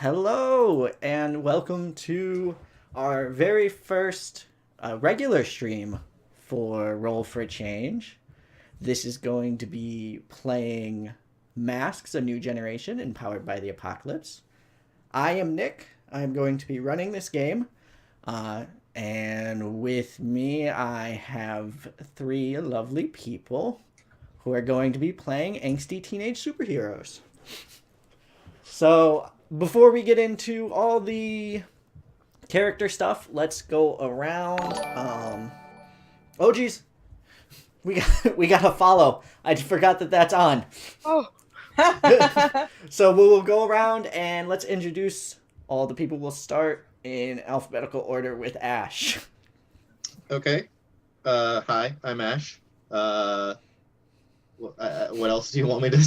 Hello, and welcome to our very first regular stream for Roll4Change. This is going to be playing Masks, a New Generation, empowered by the Apocalypse. I am Nick. I'm going to be running this game. And with me, I have three lovely people who are going to be playing angsty teenage superheroes. So, before we get into all the character stuff, let's go around. Oh, geez. We got a follow. I forgot that that's on. Oh, So we will go around and let's introduce all the people. We'll start in alphabetical order with Ash. Okay. Hi, I'm Ash. What else do you want me to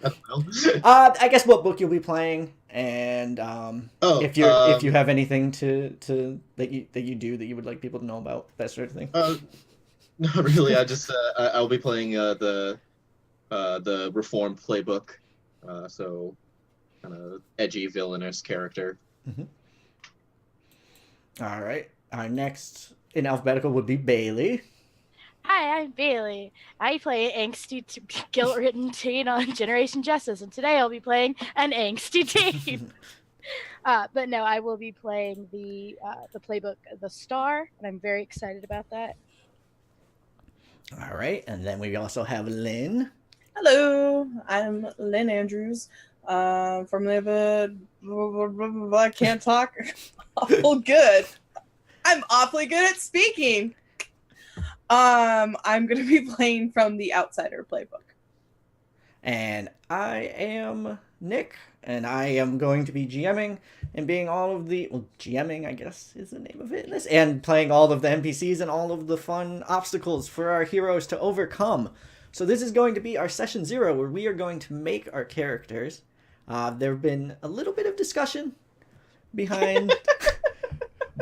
I don't know. I guess what book you'll be playing, and Oh, if you have anything to that you do that you would like people to know about, that sort of thing. Not really. I'll be playing the Reformed playbook. So kind of edgy villainous character. All right. Our next in alphabetical would be Bailey. hi, I'm Bailey. I play angsty, guilt-ridden teen on Generation Justice, and today I'll be playing an angsty teen. But no, I will be playing the playbook, The Star, and I'm very excited about that. All right, and then we also have Lynn. Hello, I'm Lynn Andrews from the. I can't talk. Awful good. I'm awfully good at speaking. I'm gonna be playing from the Outsider playbook. And I am Nick, and I am going to be GMing and being all of the GMing, I guess, is the name of it in this, and playing all of the NPCs and all of the fun obstacles for our heroes to overcome. So this is going to be our session 0, where we are going to make our characters. There have been a little bit of discussion behind,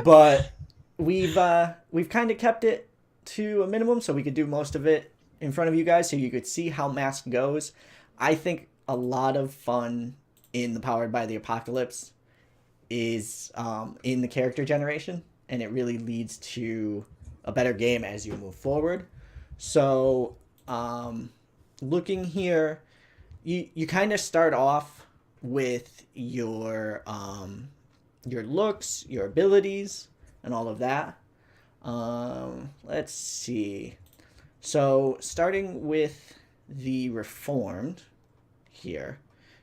but we've kind of kept it to a minimum so we could do most of it in front of you guys so you could see how Mask goes. I think a lot of fun in the Powered by the Apocalypse is in the character generation, and it really leads to a better game as you move forward. So looking here, you kind of start off with your looks, your abilities, and all of that. Let's see. So starting with the Reformed here,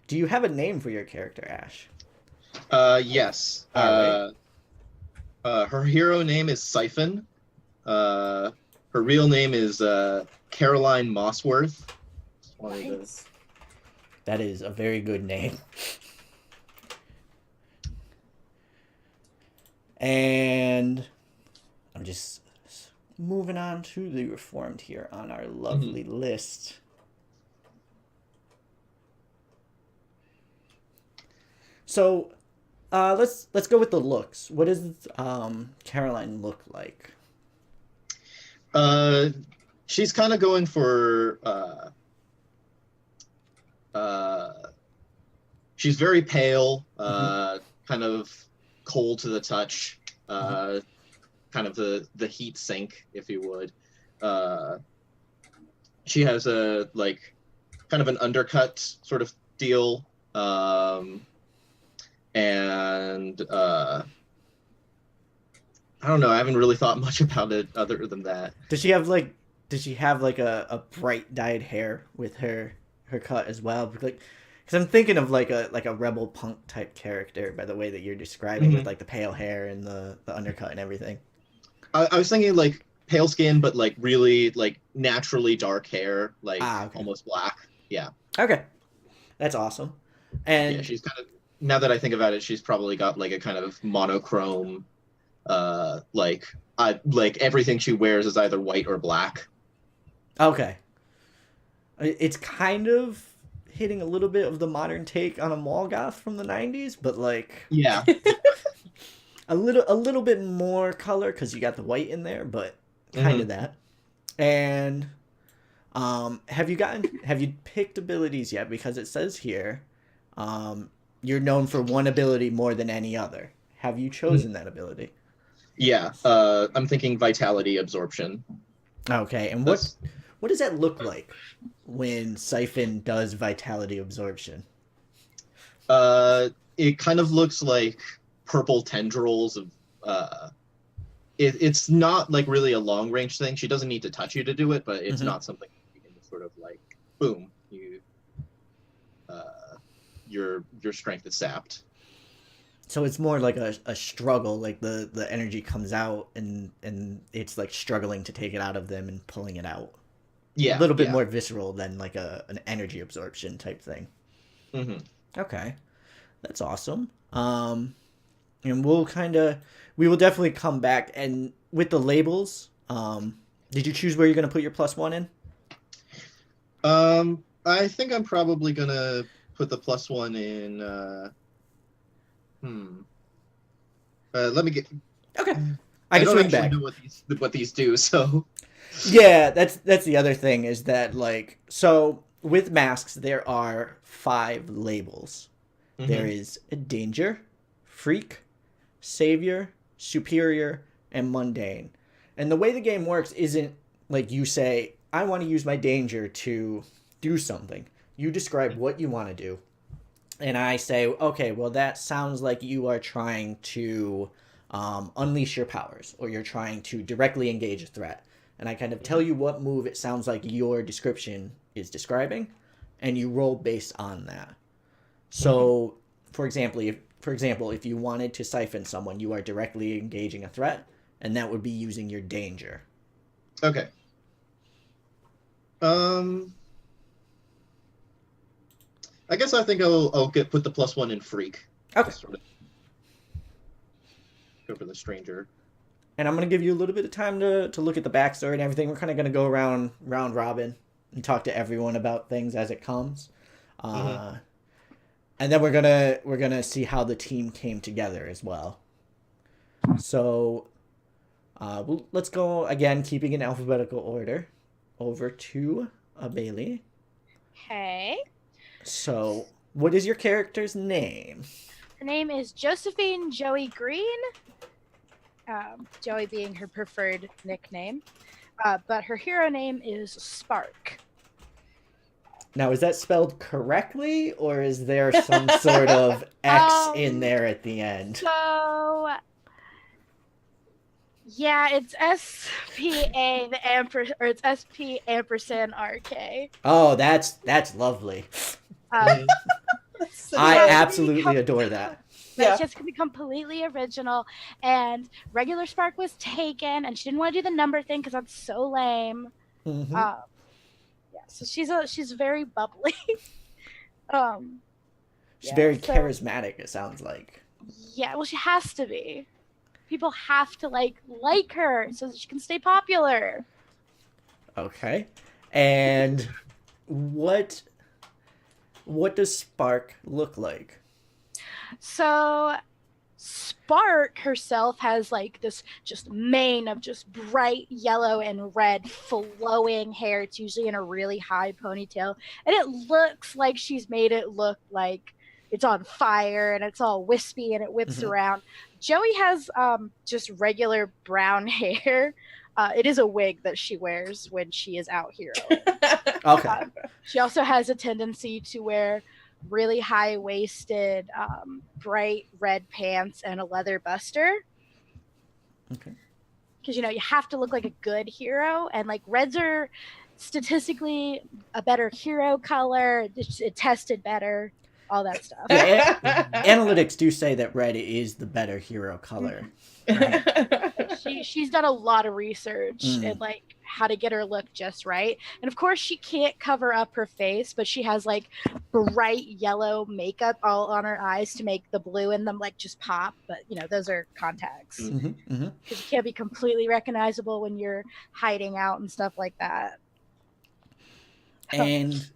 do you have a name for your character, Ash? Yes. All Her hero name is Siphon. Her real name is Caroline Mossworth. Nice. That is a very good name. And I'm just moving on to the Reformed here on our lovely list. So let's go with the looks. What does Caroline look like? She's kind of going for she's very pale, kind of cold to the touch, kind of the heat sink, if you would. She has a kind of an undercut sort of deal, and I don't know. I haven't really thought much about it other than that. Does she have a bright dyed hair with her cut as well? Because I'm thinking of like a rebel punk type character by the way that you're describing with like the pale hair and the undercut and everything. I was thinking like pale skin, but like really like naturally dark hair, like okay. almost black. Yeah. Okay, that's awesome. And yeah, she's kind of, now that I think about it, she's probably got like a kind of monochrome, like everything she wears is either white or black. Okay, it's kind of hitting a little bit of the modern take on a mall goth from the 90s, but like Yeah. a little bit more color because you got the white in there, but kind of that. And have you picked abilities yet? Because it says here you're known for one ability more than any other. Have you chosen that ability? Yeah, I'm thinking Vitality Absorption. Okay, and what does that look like when Siphon does Vitality Absorption? It kind of looks like purple tendrils of. It's not like really a long range thing. She doesn't need to touch you to do it, but it's not something you can just sort of like boom, your strength is sapped. So it's more like a struggle, like the energy comes out and it's like struggling to take it out of them and pulling it out. Yeah, a little bit more visceral than like an energy absorption type thing. Mm-hmm. Okay, that's awesome. And we will definitely come back and with the labels. Did you choose where you're gonna put your +1 in? I think I'm probably gonna put the +1 in. Let me get. Okay, I can don't swing actually back. know what these do, so. Yeah, that's the other thing is that like so with masks there are 5 labels. There is a danger, freak, savior, superior, and mundane. And the way the game works isn't like you say, I want to use my danger to do something. You describe what you want to do. And I say, okay, well, that sounds like you are trying to unleash your powers, or you're trying to directly engage a threat. And I kind of tell you what move it sounds like your description is describing, and you roll based on that. So, for example, if you wanted to siphon someone, you are directly engaging a threat, and that would be using your danger. Okay. I guess I think I'll put the +1 in freak. Okay. Sort of go for the stranger. And I'm going to give you a little bit of time to look at the backstory and everything. We're kind of going to go around round robin and talk to everyone about things as it comes. And then we're gonna see how the team came together as well. So let's go again, keeping in alphabetical order, over to Bailey. Okay. So, what is your character's name? Her name is Josephine Joey Green. Joey being her preferred nickname. But her hero name is Spark. Now, is that spelled correctly, or is there some sort of X in there at the end? So, yeah, it's SPA or it's SP ampersand RK. Oh, that's lovely. I absolutely adore that. It's just going to be completely original. And regular Spark was taken, and she didn't want to do the number thing because that's so lame. Mm-hmm. Yeah, so she's very bubbly. She's very charismatic. It sounds like. Yeah, well, she has to be. People have to like her so that she can stay popular. Okay. And what does Spark look like? So Spark herself has like this just mane of just bright yellow and red flowing hair. It's usually in a really high ponytail, and it looks like she's made it look like it's on fire and it's all wispy and it whips around. Joey has just regular brown hair. It is a wig that she wears when she is out hero. Okay. She also has a tendency to wear really high-waisted, bright red pants and a leather buster. Okay. Because, you have to look like a good hero. And, like, reds are statistically a better hero color. It tested better. All that stuff. Yeah, analytics do say that red is the better hero color. Right? She's done a lot of research and like how to get her look just right. And of course she can't cover up her face, but she has like bright yellow makeup all on her eyes to make the blue in them like just pop. But those are contacts. Because you can't be completely recognizable when you're hiding out and stuff like that. And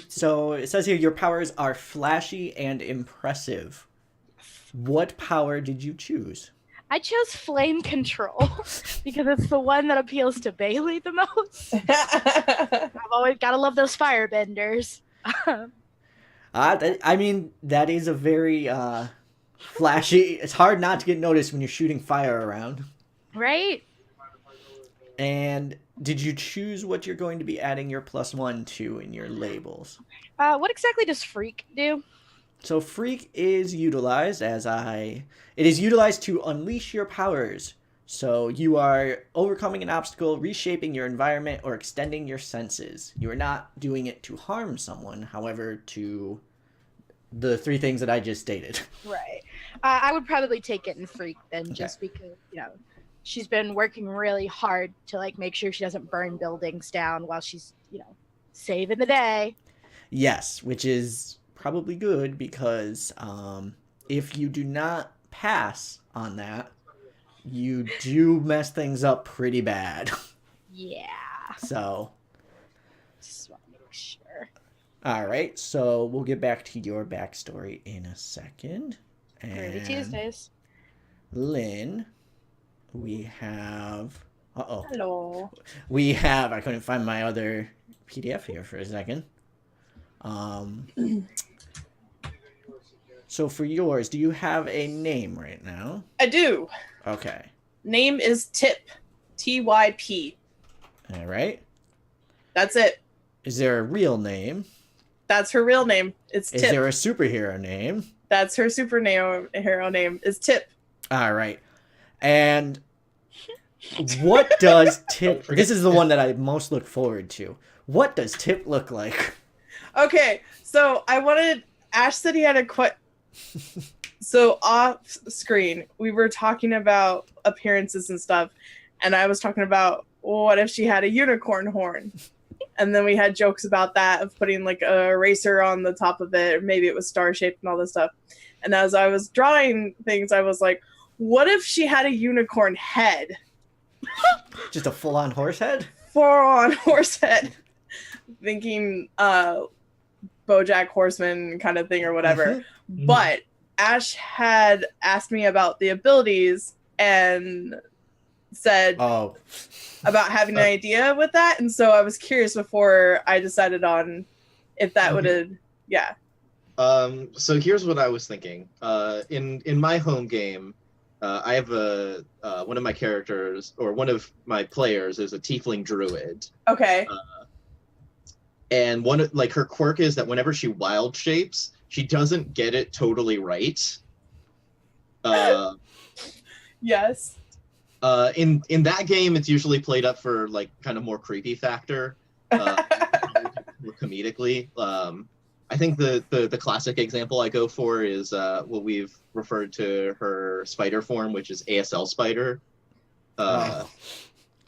so it says here your powers are flashy and impressive. What power did you choose? I chose flame control because it's the one that appeals to Bailey the most. I've always gotta love those firebenders. I mean, that is a very flashy. It's hard not to get noticed when you're shooting fire around. Right? And did you choose what you're going to be adding your +1 to in your labels? What exactly does freak do? So freak is utilized it is utilized to unleash your powers. So you are overcoming an obstacle, reshaping your environment, or extending your senses. You are not doing it to harm someone, however, to the three things that I just stated. Right. I would probably take it in freak then, just because, she's been working really hard to like make sure she doesn't burn buildings down while she's, saving the day. Yes, which is probably good because if you do not pass on that, you do mess things up pretty bad. Yeah. So, Just want to make sure. all right. So we'll get back to your backstory in a second. Groovy And Tuesdays. Lynn, we have. Hello. We have. I couldn't find my other PDF here for a second. So for yours, do you have a name right now? I do. Okay. Name is Tip. TYP. All right. That's it. Is there a real name? That's her real name. It's Is Tip. there a superhero name? That's her superhero name. Is Tip. All right. And what does Tip... This is the one that I most look forward to. What does Tip look like? Okay, so I wanted... Ash said he had a So off screen, we were talking about appearances and stuff, and I was talking about what if she had a unicorn horn? And then we had jokes about that, of putting like a eraser on the top of it, or maybe it was star-shaped and all this stuff. And as I was drawing things, I was like, what if she had a unicorn head? Just a full-on horse head? Full-on horse head. Thinking BoJack Horseman kind of thing or whatever. Mm-hmm. But Ash had asked me about the abilities and said about having an idea with that. And so I was curious before I decided on if that would have, yeah. So here's what I was thinking. In my home game, I have one of my characters, or one of my players, is a tiefling druid. Okay. And her quirk is that whenever she wild shapes, she doesn't get it totally right. Yes. In that game, it's usually played up for like kind of more creepy factor, more comedically. I think the classic example I go for is what we've referred to her spider form, which is ASL spider. Oh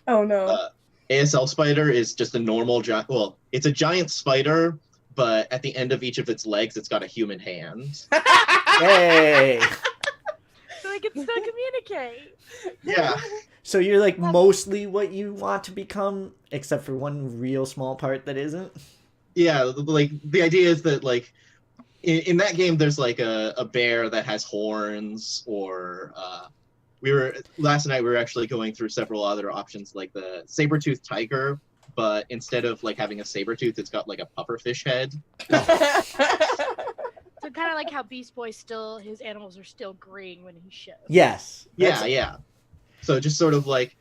no. ASL spider is just a normal giant. Well, it's a giant spider, but at the end of each of its legs, it's got a human hand. Hey! So they can still communicate. Yeah. So you're like mostly what you want to become, except for one real small part that isn't? Yeah, like the idea is that like in that game there's like a bear that has horns, or last night we were actually going through several other options, like the saber-toothed tiger, but instead of like having a saber tooth, it's got like a pufferfish head. So kind of like how Beast Boy his animals are still green when he shows. Yes. Yeah. So just sort of like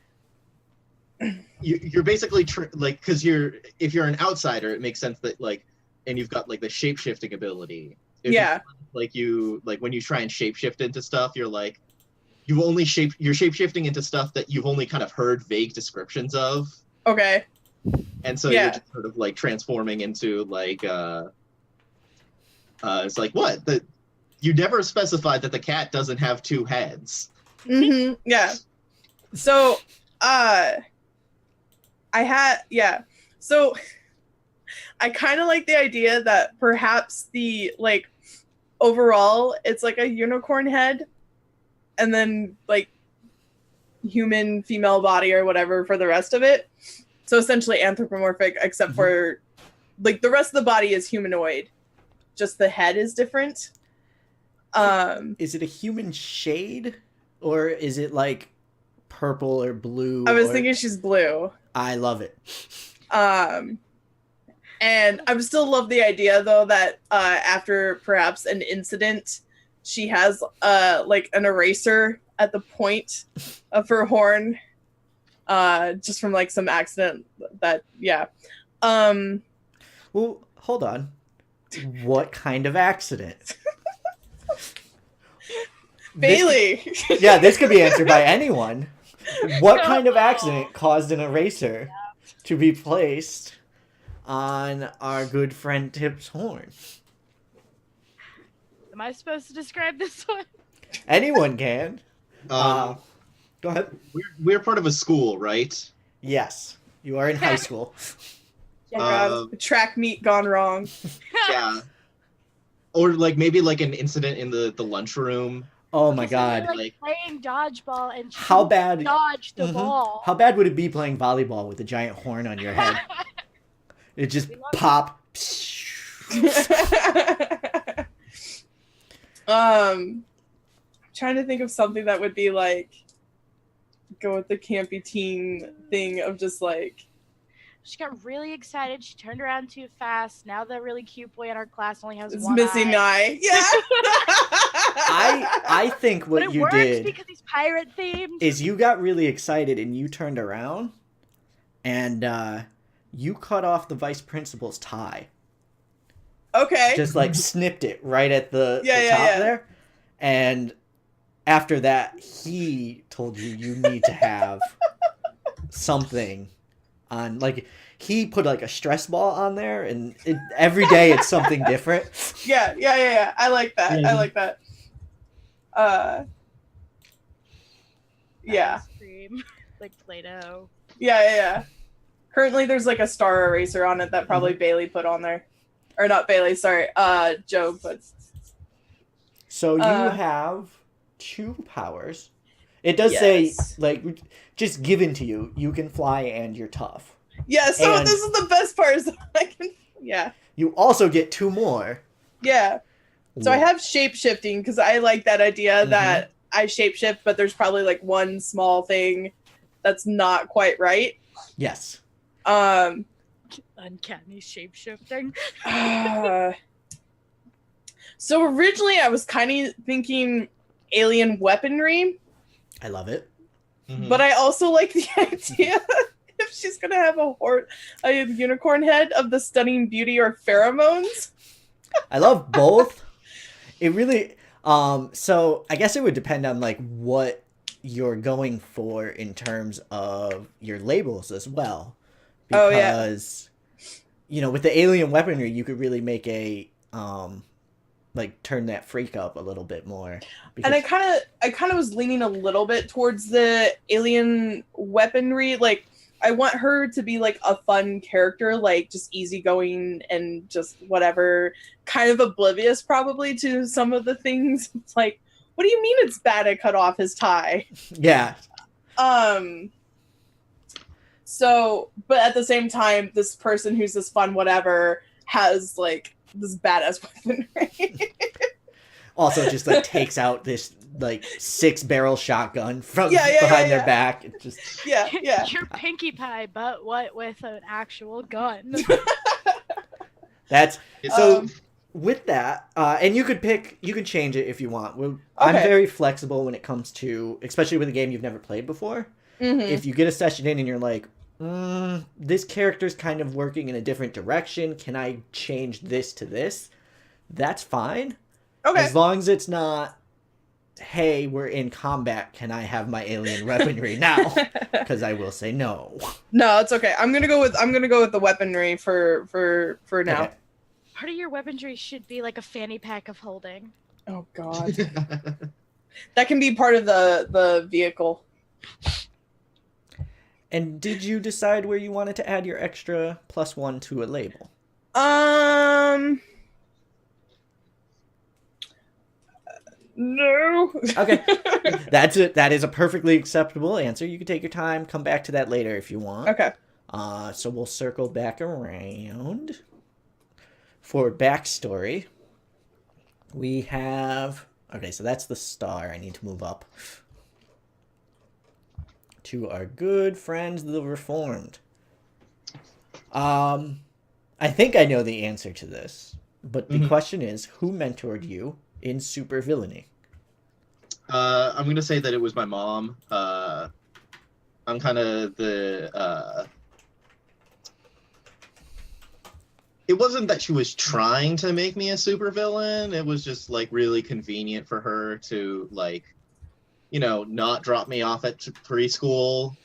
you're basically because if you're an outsider, it makes sense that like, and you've got like the shape-shifting ability. Yeah. When you try and shape-shift into stuff, you're like, you're shape-shifting into stuff that you've only kind of heard vague descriptions of. Okay. And so you're just sort of like transforming into like it's like, what? You never specified that the cat doesn't have two heads. Mm-hmm. Yeah. So So I kind of like the idea that perhaps the like overall it's like a unicorn head, and then like human female body or whatever for the rest of it. So essentially anthropomorphic, except for like the rest of the body is humanoid. Just the head is different. Is it a human shade, or is it like purple or blue? I was thinking she's blue. I love it. And I still love the idea, though, that after perhaps an incident, she has like an eraser at the point of her horn, just from like some accident. That Well, hold on. What kind of accident? Bailey. This could be answered by anyone. What kind of accident caused an eraser to be placed on our good friend Tip's horn? Am I supposed to describe this one? Anyone can. Go ahead. We're part of a school, right? Yes, you are in high school. Oh God, track meet gone wrong. Yeah. Or like maybe like an incident in the lunchroom. Oh my Okay, so God! you're, like playing dodgeball and How bad? dodge the ball. How bad would it be playing volleyball with a giant horn on your head? It just pop. Trying to think of something that would be like go with the campy teen thing of just like She got really excited. She turned around too fast. Now the really cute boy in our class only has it's one missing eye. Yeah. I think But what it you works did because he's pirate themed. is you got really excited and you turned around and you cut off the vice principal's tie. Okay. Just like snipped it right at the top yeah. there. And after that, he told you need to have something on, like, he put like a stress ball on there, and every day it's something different. Yeah. I like that. I like that. Yeah. Ice cream, like Play-Doh. Yeah. Currently, there's like a star eraser on it that probably Bailey put on there, or not Bailey. Sorry, Joe put. So you have 2 powers. It does say, like, just given to you. You can fly and you're tough. Yeah, so And this is the best part. Is I can, yeah. you also get 2 more. Yeah. So I have shape-shifting because I like that idea that I shape-shift, but there's probably like one small thing that's not quite right. Yes. Uncanny shape-shifting. So originally I was kind of thinking alien weaponry, I love it. but I also like the idea if she's gonna have a unicorn head of the stunning beauty or pheromones. I love both. It really so I guess it would depend on like what you're going for in terms of your labels as well. Because you know, with the alien weaponry you could really make a like turn that freak up a little bit more. And I kind of was leaning a little bit towards the alien weaponry. Like, I want her to be like a fun character, like just easygoing and just whatever, kind of oblivious probably to some of the things. It's like, what do you mean it's bad I cut off his tie? Yeah. So, but at the same time, this person who's this fun whatever has like this badass weaponry. Also just like takes out this like 6-barrel shotgun from behind their back. It just yeah. Your Pinkie Pie, but what with an actual gun? That's so. With that, and you could change it if you want. I'm very flexible when it comes to, especially with a game you've never played before. If you get a session in and you're like, this character's kind of working in a different direction, can I change this to this? That's fine. Okay. As long as it's not, hey, we're in combat, can I have my alien weaponry now? Because I will say no. No, it's okay. I'm gonna go with the weaponry for now. Okay. Part of your weaponry should be like a fanny pack of holding. Oh God. That can be part of the vehicle. And did you decide where you wanted to add your extra +1 to a label? No. Okay. That's it. That is a perfectly acceptable answer. You can take your time, come back to that later if you want. Okay. So we'll circle back around. For backstory, we have... Okay, so that's the star. I need to move up. To our good friends, the Reformed. I think I know the answer to this, but the Mhm. question is, who mentored you in super villainy? I'm gonna say that it was my mom. I'm kind of the. It wasn't that she was trying to make me a supervillain. It was just like really convenient for her to like, not drop me off at preschool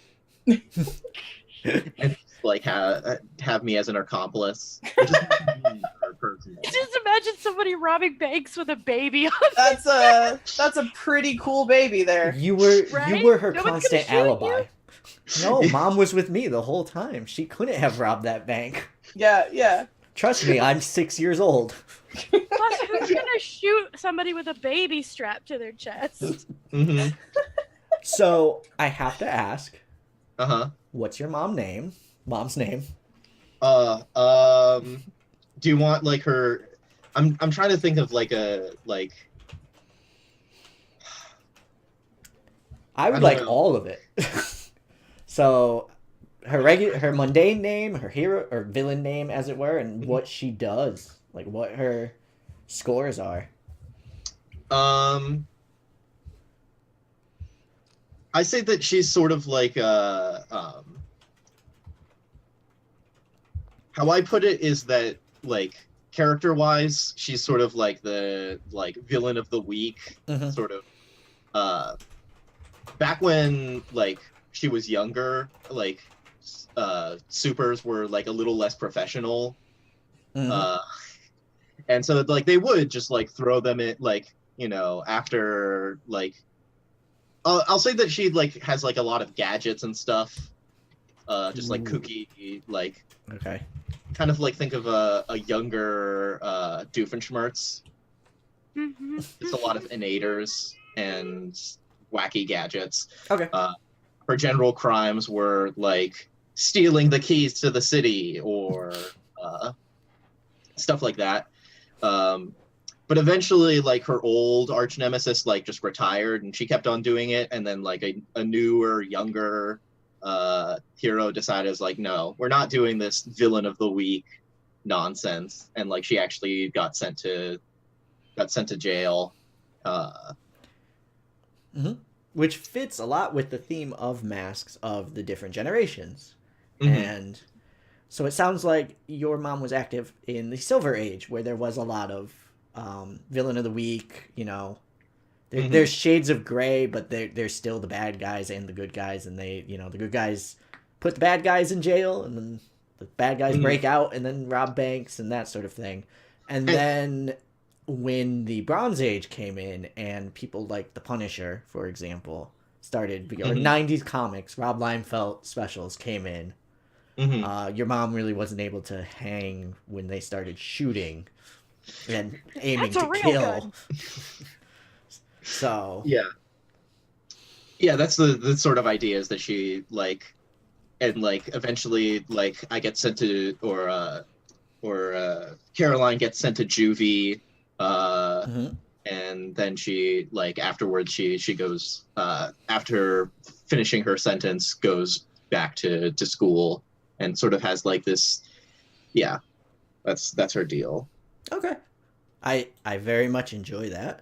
and like have me as an accomplice, which is more convenient for her personally. Just imagine somebody robbing banks with a baby on That's a pretty cool baby there. You were Right? her No one's gonna constant shoot you? alibi. No, mom was with me the whole time. She couldn't have robbed that bank. Yeah. Trust me, I'm 6 years old. Plus, who's gonna shoot somebody with a baby strapped to their chest? Mm-hmm. So I have to ask, What's your mom's name? Do you want like her? I'm trying to think of like a like. I would I don't like know. all of it. So her mundane name, her hero or villain name, as it were, and what she does, like what her scores are. I say that she's sort of like how I put it is that like character wise, she's sort of like the like villain of the week, Mhm. sort of. Back when like she was younger, like supers were like a little less professional. Mhm. And so like they would just like throw them in like after like I'll say that she like has like a lot of gadgets and stuff, just like Ooh. kooky, like Okay. kind of like think of a younger Doofenshmirtz. Mhm. It's a lot of innators and wacky gadgets. Okay. Her general crimes were like stealing the keys to the city or stuff like that. But eventually, like her old arch nemesis, like just retired, and she kept on doing it. And then like a newer, younger hero decided, like, no, we're not doing this villain of the week nonsense. And like she actually got sent to jail. Which fits a lot with the theme of Masks of the different generations. Mhm. And so it sounds like your mom was active in the Silver Age, where there was a lot of villain of the week. There's shades of gray, but they're still the bad guys and the good guys, and the good guys put the bad guys in jail, and then the bad guys break out and then rob banks and that sort of thing. And then when the Bronze Age came in and people like the Punisher, for example, started, or 90s comics, Rob Liefeld specials came in. Your mom really wasn't able to hang when they started shooting and aiming That's a to real kill. gun. So yeah, that's the sort of ideas that she like, and like eventually like I get sent to or Caroline gets sent to juvie, and then she like afterwards she goes after finishing her sentence goes back to school and sort of has like this, that's her deal. Okay. I very much enjoy that.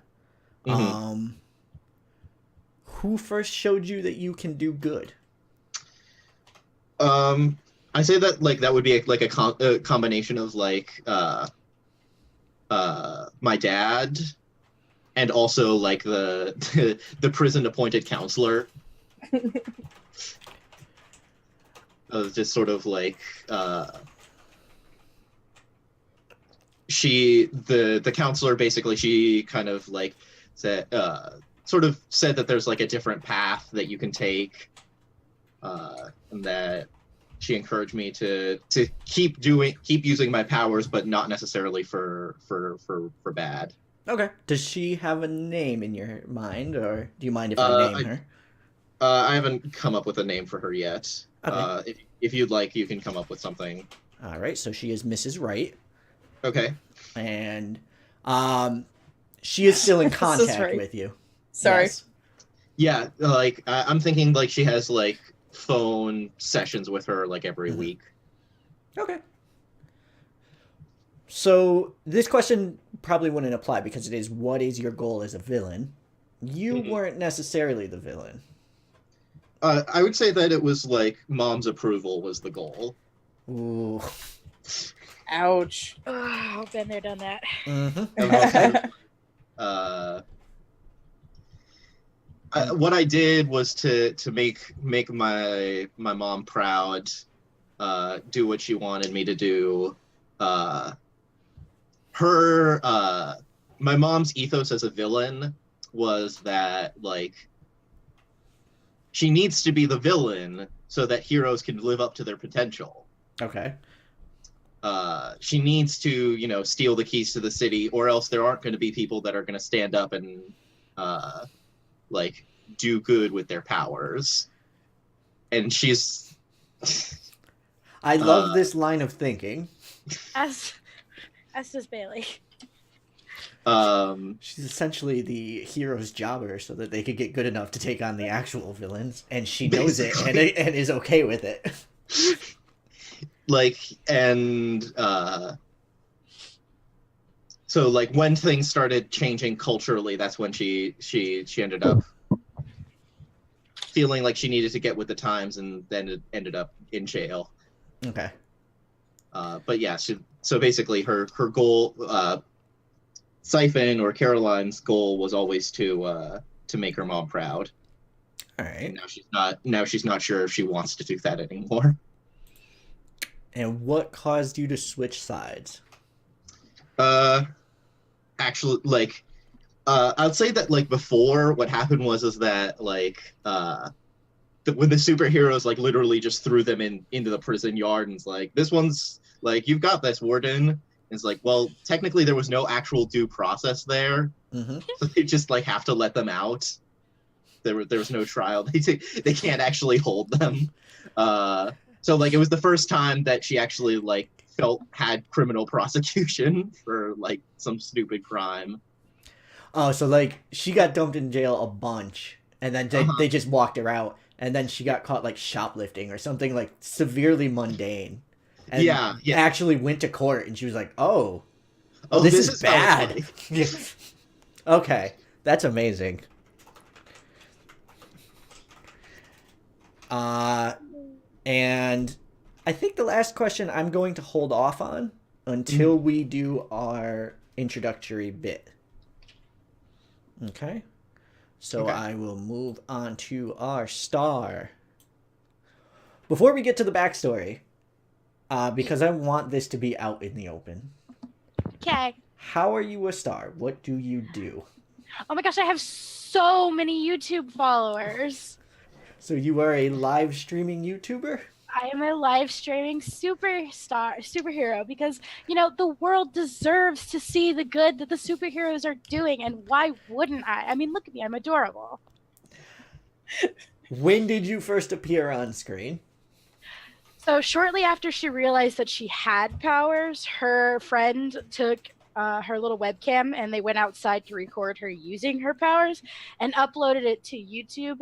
Who first showed you that you can do good? I say that like that would be like a combination of like my dad and also like the the prison appointed counselor. Just sort of like the counselor basically, she kind of like said sort of said that there's like a different path that you can take, and that she encouraged me to keep using my powers, but not necessarily for bad. Okay. Does she have a name in your mind, or do you mind if I name her? I haven't come up with a name for her yet. Okay. If you'd like, you can come up with something. All right. So she is Mrs. Wright. Okay. And she is still in contact Right. with you. Sorry. Yes. Yeah, like I'm thinking like she has like phone sessions with her like every week. Okay. So this question probably wouldn't apply because it is what is your goal as a villain? You Mhm. weren't necessarily the villain. I would say that it was like mom's approval was the goal. Ooh. Ouch. Oh, been there, done that. Mm-hmm. And also, Okay. what I did was to make my mom proud, do what she wanted me to do. My mom's ethos as a villain was that like she needs to be the villain so that heroes can live up to their potential. Okay. She needs to, steal the keys to the city, or else there aren't going to be people that are going to stand up and like do good with their powers. And she's I love this line of thinking. As does Bailey. She's essentially the hero's jobber so that they could get good enough to take on the actual villains, and she knows it and is okay with it. Like, and so like when things started changing culturally, that's when she ended up feeling like she needed to get with the times, and then it ended up in jail. Okay. But yeah, so basically her goal, Siphon or Caroline's goal was always to make her mom proud. All right. And now she's not sure if she wants to do that anymore. And what caused you to switch sides? Actually, like, I'd say that like before, what happened was that like when the superheroes like literally just threw them into the prison yard and it's like, this one's like, you've got this, Warden. It's like, well, technically there was no actual due process there, Mm-hmm. so they just like have to let them out. There was no trial. They can't actually hold them. So like it was the first time that she actually like had criminal prosecution for like some stupid crime. Oh, so like she got dumped in jail a bunch, and then they just walked her out, and then she got caught like shoplifting or something like severely mundane. And Yeah. actually went to court, and she was like, "Oh, Oh, this is how bad." it's Yeah. Okay, that's amazing. And I think the last question I'm going to hold off on until we do our introductory bit. Okay. So Okay. I will move on to our star. Before we get to the backstory, because I want this to be out in the open. Okay. How are you a star? What do you do? Oh my gosh, I have so many YouTube followers. So you are a live streaming YouTuber? I am a live streaming superhero because, the world deserves to see the good that the superheroes are doing. And why wouldn't I? I mean, look at me. I'm adorable. When did you first appear on screen? So shortly after she realized that she had powers, her friend took her little webcam and they went outside to record her using her powers and uploaded it to YouTube.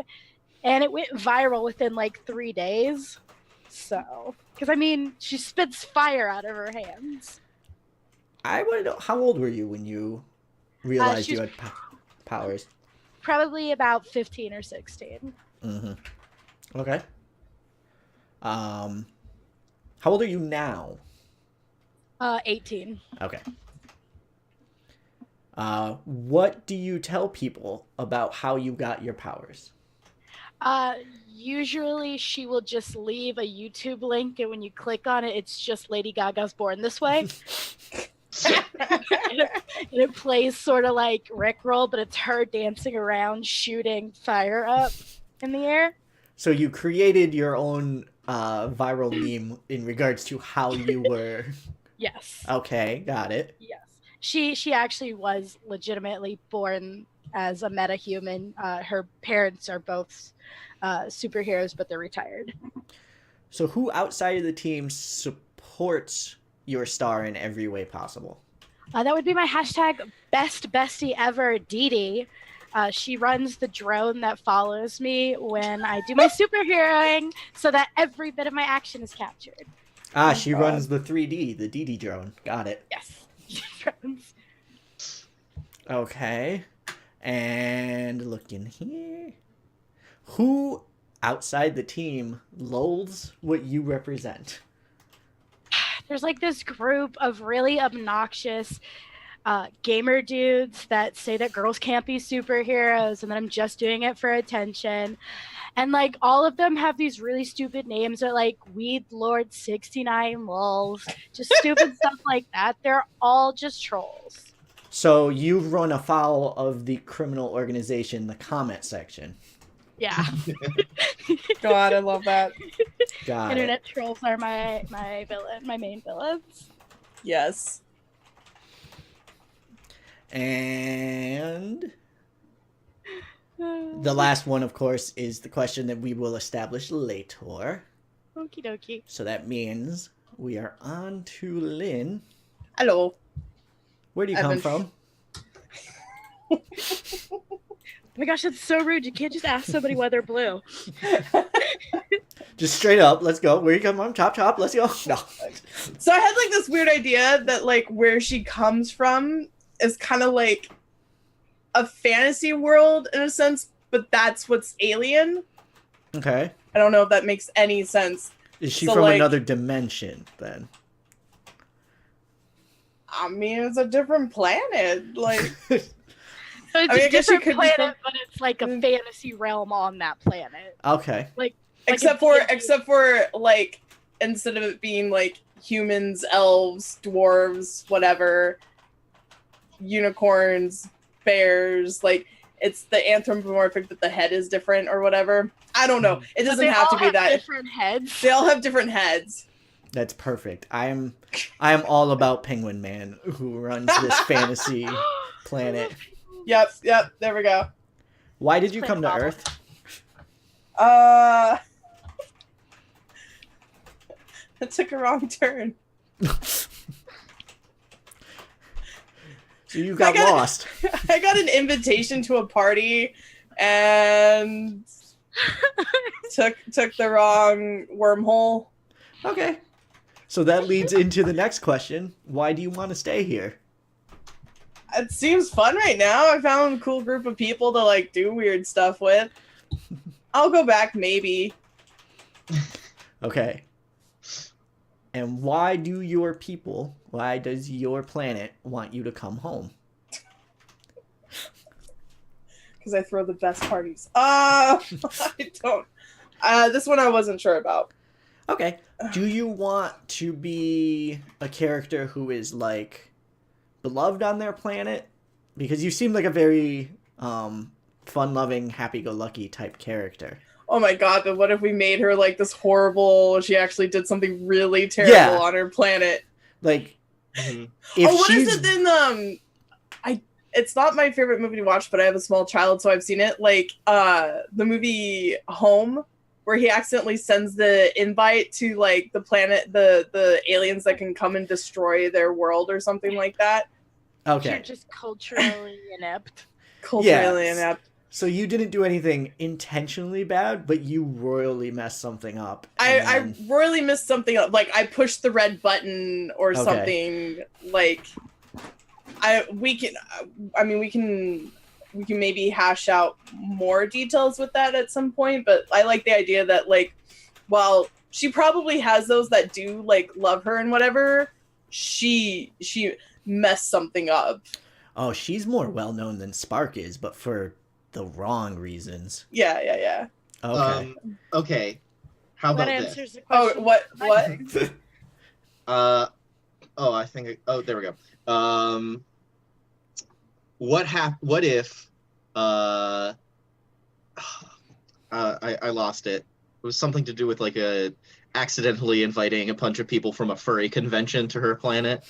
And it went viral within like 3 days. So, because I mean, she spits fire out of her hands. I want to know, how old were you when you realized you had powers? Probably about 15 or 16. Mm-hmm. Okay. How old are you now? 18. Okay. What do you tell people about how you got your powers? Usually she will just leave a YouTube link, and when you click on it, it's just Lady Gaga's Born This Way. and it plays sort of like Rickroll, but it's her dancing around, shooting fire up in the air. So you created your own viral meme in regards to how you were. Yes. Okay, got it. Yes. She actually was legitimately born as a metahuman. Her parents are both superheroes, but they're retired. So who outside of the team supports your star in every way possible? That would be my hashtag best bestie ever, Dee Dee. She runs the drone that follows me when I do my superheroing so that every bit of my action is captured. She runs the 3D, the DD drone. Got it. Yes. friends. Okay. And looking here. Who outside the team lulls what you represent? There's like this group of really obnoxious gamer dudes that say that girls can't be superheroes and that I'm just doing it for attention. And like all of them have these really stupid names that like Weed Lord 69 lulz, just stupid stuff like that. They're all just trolls. So you run afoul of the criminal organization, the comment section. Yeah. God, I love that. Got Internet trolls are my villain, my main villains. Yes. And the last one, of course, is the question that we will establish later. Okie dokie. So that means we are on to Lynn. Hello. Where do you I've come been- from? Oh my gosh, that's so rude. You can't just ask somebody why they're blue. Just straight up, let's go. Where you come from? Chop, chop, let's go. No. So I had like this weird idea that like where she comes from is kind of like a fantasy world in a sense, but that's what's alien. Okay. I don't know if that makes any sense. Is she So, from like- another dimension, then? I mean, it's a different planet. Like, So it's I mean, I a guess you different could be planet, from- but it's like a fantasy realm on that planet. Okay. except for like instead of it being like humans, elves, dwarves, whatever, unicorns, bears, like it's the anthropomorphic that the head is different or whatever. I don't know. It But doesn't they have to all be that. different heads. They all have different heads. That's perfect. I am all about Penguin Man, who runs this fantasy planet. Yep, there we go. Why did you Planet come to model. Earth? I took a wrong turn. So you got I got- lost. I got an invitation to a party and took the wrong wormhole. Okay. So that leads into the next question. Why do you want to stay here? It seems fun right now. I found a cool group of people to like do weird stuff with. I'll go back maybe. Okay. And why does your planet want you to come home? Because I throw the best parties. I don't. This one I wasn't sure about. Okay. Do you want to be a character who is like beloved on their planet? Because you seem like a very fun-loving, happy-go-lucky type character. Oh my god, but what if we made her like this horrible, she actually did something really terrible Yeah. on her planet? Like, Mhm. if What she's... is it then? It's not my favorite movie to watch, but I have a small child, so I've seen it. Like the movie Home, where he accidentally sends the invite to like the planet, the aliens that can come and destroy their world or something like that. You're Okay. just culturally inept. Culturally Yes. inept. So you didn't do anything intentionally bad, but you royally messed something up. I and then- royally missed something up. Like I pushed the red button or Okay. something. Like we can maybe hash out more details with that at some point. But I like the idea that like, while she probably has those that do like love her and whatever, she messed something up. Oh, she's more well-known than Spark is, but for the wrong reasons. Yeah. Okay. Okay. How That about this? answers the Oh, question. what? I think. Oh, there we go. What if? I lost it. It was something to do with like accidentally inviting a bunch of people from a furry convention to her planet.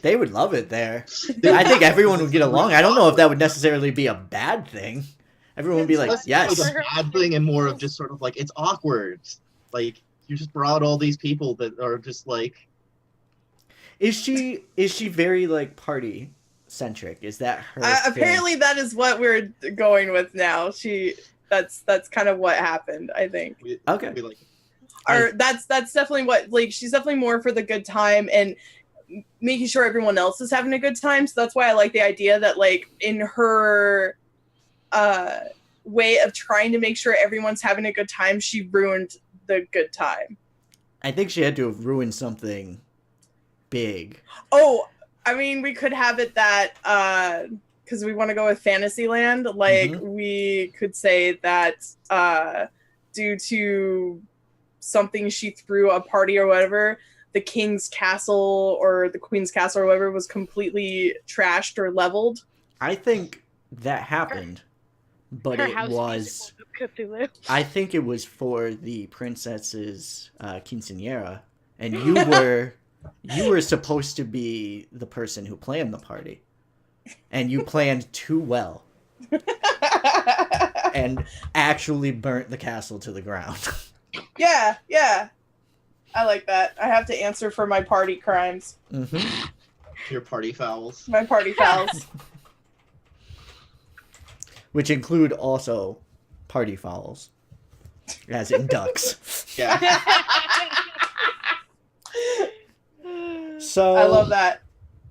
They would love it there. I think everyone would get along. I don't know if that would necessarily be a bad thing. Everyone would be like, Less yes. like a bad thing and more of just sort of like it's awkward. Like you just brought all these people that are just like. Is she very like party centric? Is that her thing? Apparently, that is what we're going with now. That's kind of what happened, I think. Okay. We like. Or that's definitely what, like, she's definitely more for the good time, and making sure everyone else is having a good time. So that's why I like the idea that, like, in her way of trying to make sure everyone's having a good time, she ruined the good time. I think she had to have ruined something big. Oh, I mean, we could have it that because we want to go with Fantasyland, like we could say that due to something she threw a party or whatever, the king's castle or the queen's castle or whatever was completely trashed or leveled. I think that happened, but Her it house was. Cthulhu. I think it was for the princess's quinceañera, and you were supposed to be the person who planned the party, and you planned too well, and actually burnt the castle to the ground. Yeah, I like that. I have to answer for my party crimes. Mm-hmm. Your party fouls. My party fouls. Which include also party fouls, as in ducks. Yeah. So I love that.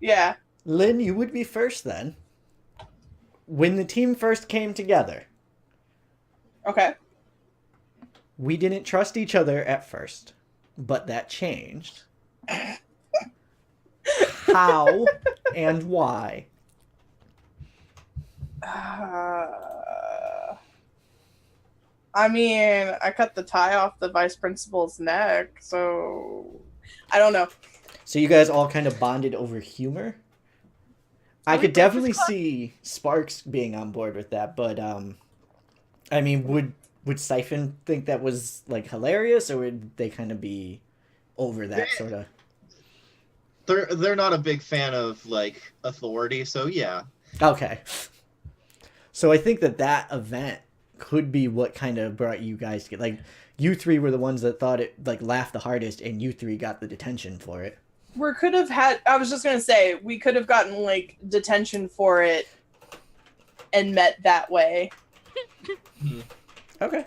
Yeah. Lynn, you would be first then. When the team first came together, Okay. we didn't trust each other at first, but that changed. How and why? I mean, I cut the tie off the vice principal's neck, so I don't know. So you guys all kind of bonded over humor? I could definitely see Sparks being on board with that, but I mean, would Siphon think that was like hilarious, or would they kind of be over that sort of? They're not a big fan of like authority, so yeah. Okay. So I think that event could be what kind of brought you guys to like you three were the ones that thought it like laughed the hardest, and you three got the detention for it. We could have had. I was just gonna say we could have gotten like detention for it, and met that way. Okay.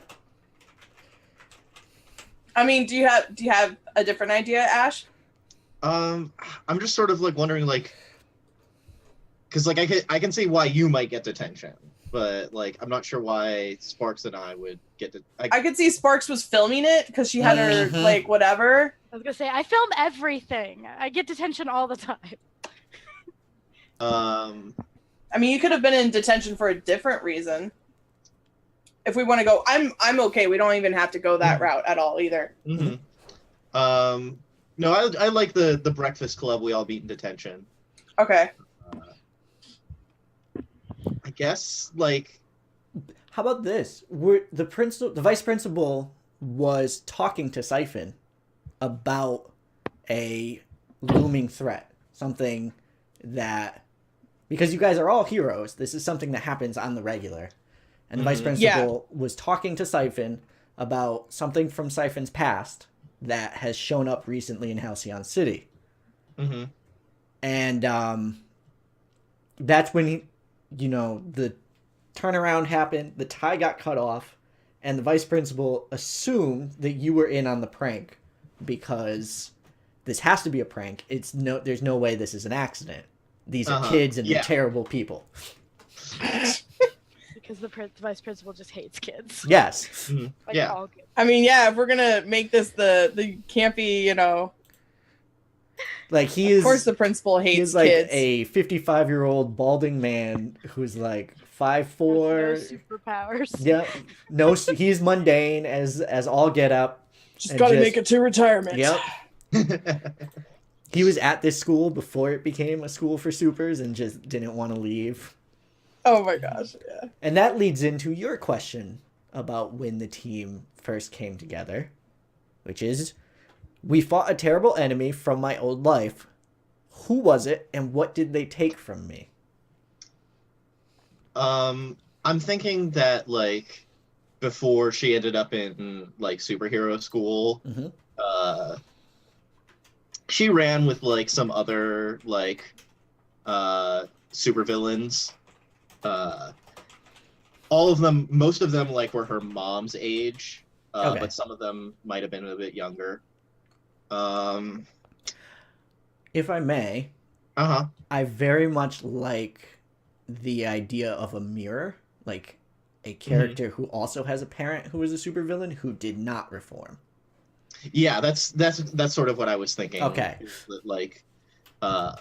I mean, do you have a different idea, Ash? I'm just sort of like wondering, like, because like I can see why you might get detention, but like I'm not sure why Sparks and I would get to. I could see Sparks was filming it because she had her like whatever. I was gonna say I film everything. I get detention all the time. I mean, you could have been in detention for a different reason. If we want to go, I'm okay. We don't even have to go that route at all either. Mm-hmm. No, I like the Breakfast Club. We all meet in detention. Okay. I guess like. How about this? The vice principal was talking to Siphon about a looming threat, something that, because you guys are all heroes, this is something that happens on the regular. And the vice principal was talking to Siphon about something from Siphon's past that has shown up recently in Halcyon City. Mm-hmm. And that's when the turnaround happened, the tie got cut off, and the vice principal assumed that you were in on the prank because this has to be a prank. There's no way this is an accident. These are kids and they're terrible people. Because the vice principal just hates kids. Yes. Mm-hmm. Like yeah. all kids. I mean, yeah. If we're gonna make this the campy, like he is. Of course, the principal hates he's like kids. a 55-year-old balding man who's like 5'4". No superpowers. Yeah. No, he's mundane as all get up. Just gotta make it to retirement. Yep. He was at this school before it became a school for supers and just didn't want to leave. Oh my gosh, yeah. And that leads into your question about when the team first came together, which is, we fought a terrible enemy from my old life. Who was it, and what did they take from me? I'm thinking that like before she ended up in like superhero school, she ran with like some other like supervillains. All of them, most of them like were her mom's age, but some of them might have been a bit younger. if I may, Uh-huh. I very much like the idea of a mirror, like a character who also has a parent who is a supervillain who did not reform. Yeah, that's sort of what I was thinking. Okay. Is that, like, uh,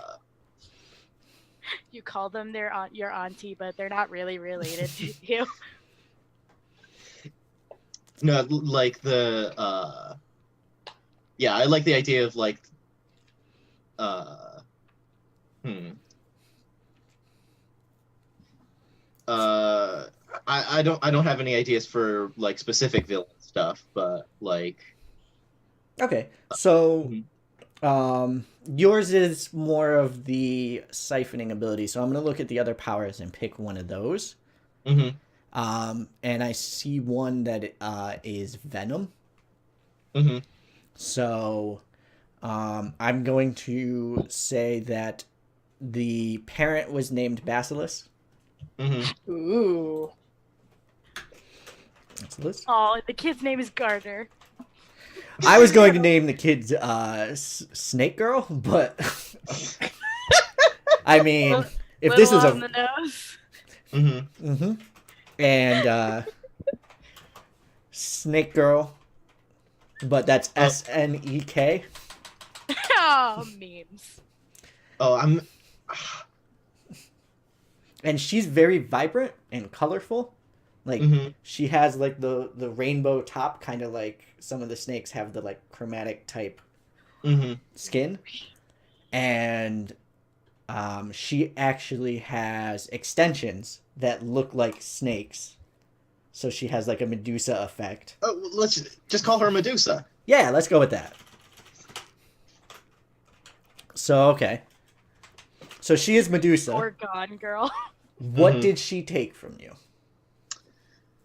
You call them your auntie, but they're not really related to you. no, like yeah, I like the idea of like, uh, hmm. I don't have any ideas for like specific villain stuff, but like. Okay, so Mhm. yours is more of the siphoning ability. So I'm gonna look at the other powers and pick one of those. Mm-hmm. And I see one that is Venom. Mm-hmm. So I'm going to say that the parent was named Basilisk. Mm-hmm. Ooh. Basilisk. Oh, the kid's name is Gardner. I was going to name the kids Snake Girl, but I mean, if this is Little on a the nose. Mm-hmm. and Snake Girl, but that's SNEK. Oh, memes. Oh, I'm. And she's very vibrant and colorful. Like Mm-hmm. she has like the rainbow top, kind of like some of the snakes have the like chromatic type Mm-hmm. skin, and she actually has extensions that look like snakes. So she has like a Medusa effect. Oh, let's just call her Medusa. Yeah, let's go with that. So okay. So she is Medusa. Or Gone Girl. What Mhm. did she take from you?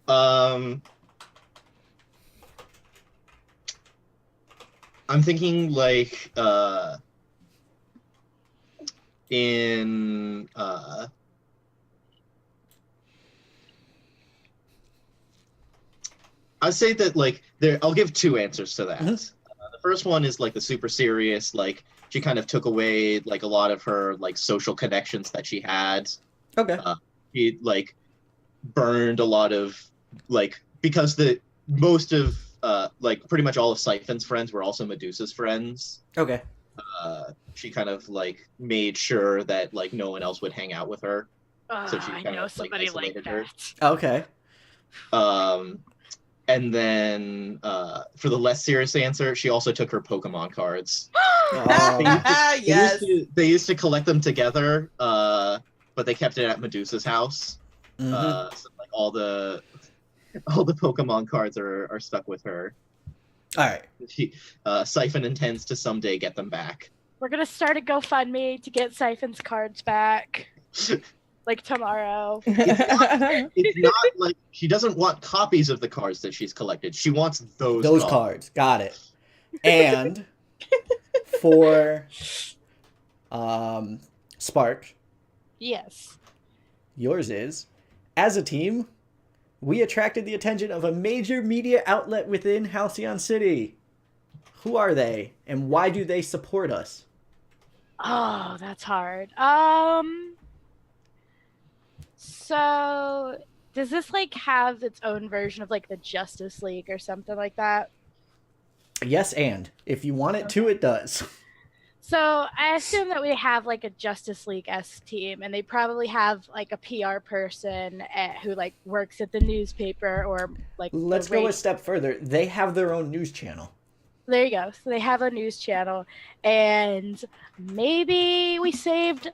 I'm thinking like in I'd say that like there I'll give two answers to that. Mhm. The first one is like the super serious, like she kind of took away like a lot of her like social connections that she had. Okay. She like burned a lot of like because the most of like pretty much all of Siphon's friends were also Medusa's friends. Okay. She kind of like made sure that like no one else would hang out with her. So she I kind know of, like, somebody like isolated her. that. Okay. And then for the less serious answer, she also took her Pokemon cards. Yes. They used to collect them together, but they kept it at Medusa's house. Mm-hmm. So like all the Pokemon cards are stuck with her. All right. She Siphon intends to someday get them back. We're gonna start a GoFundMe to get Siphon's cards back. Like tomorrow. It's not like she doesn't want copies of the cards that she's collected. She wants those cards. Got it. And for Spark, Yes. yours is, as a team, we attracted the attention of a major media outlet within Halcyon City. Who are they, and why do they support us? Oh, that's hard. So does this like have its own version of like the Justice League or something like that? Yes, and if you want it to, it does. So I assume that we have like a Justice League-esque team, and they probably have like a PR person who like works at the newspaper or like. Let's go a step further. They have their own news channel. There you go. So they have a news channel, and maybe we saved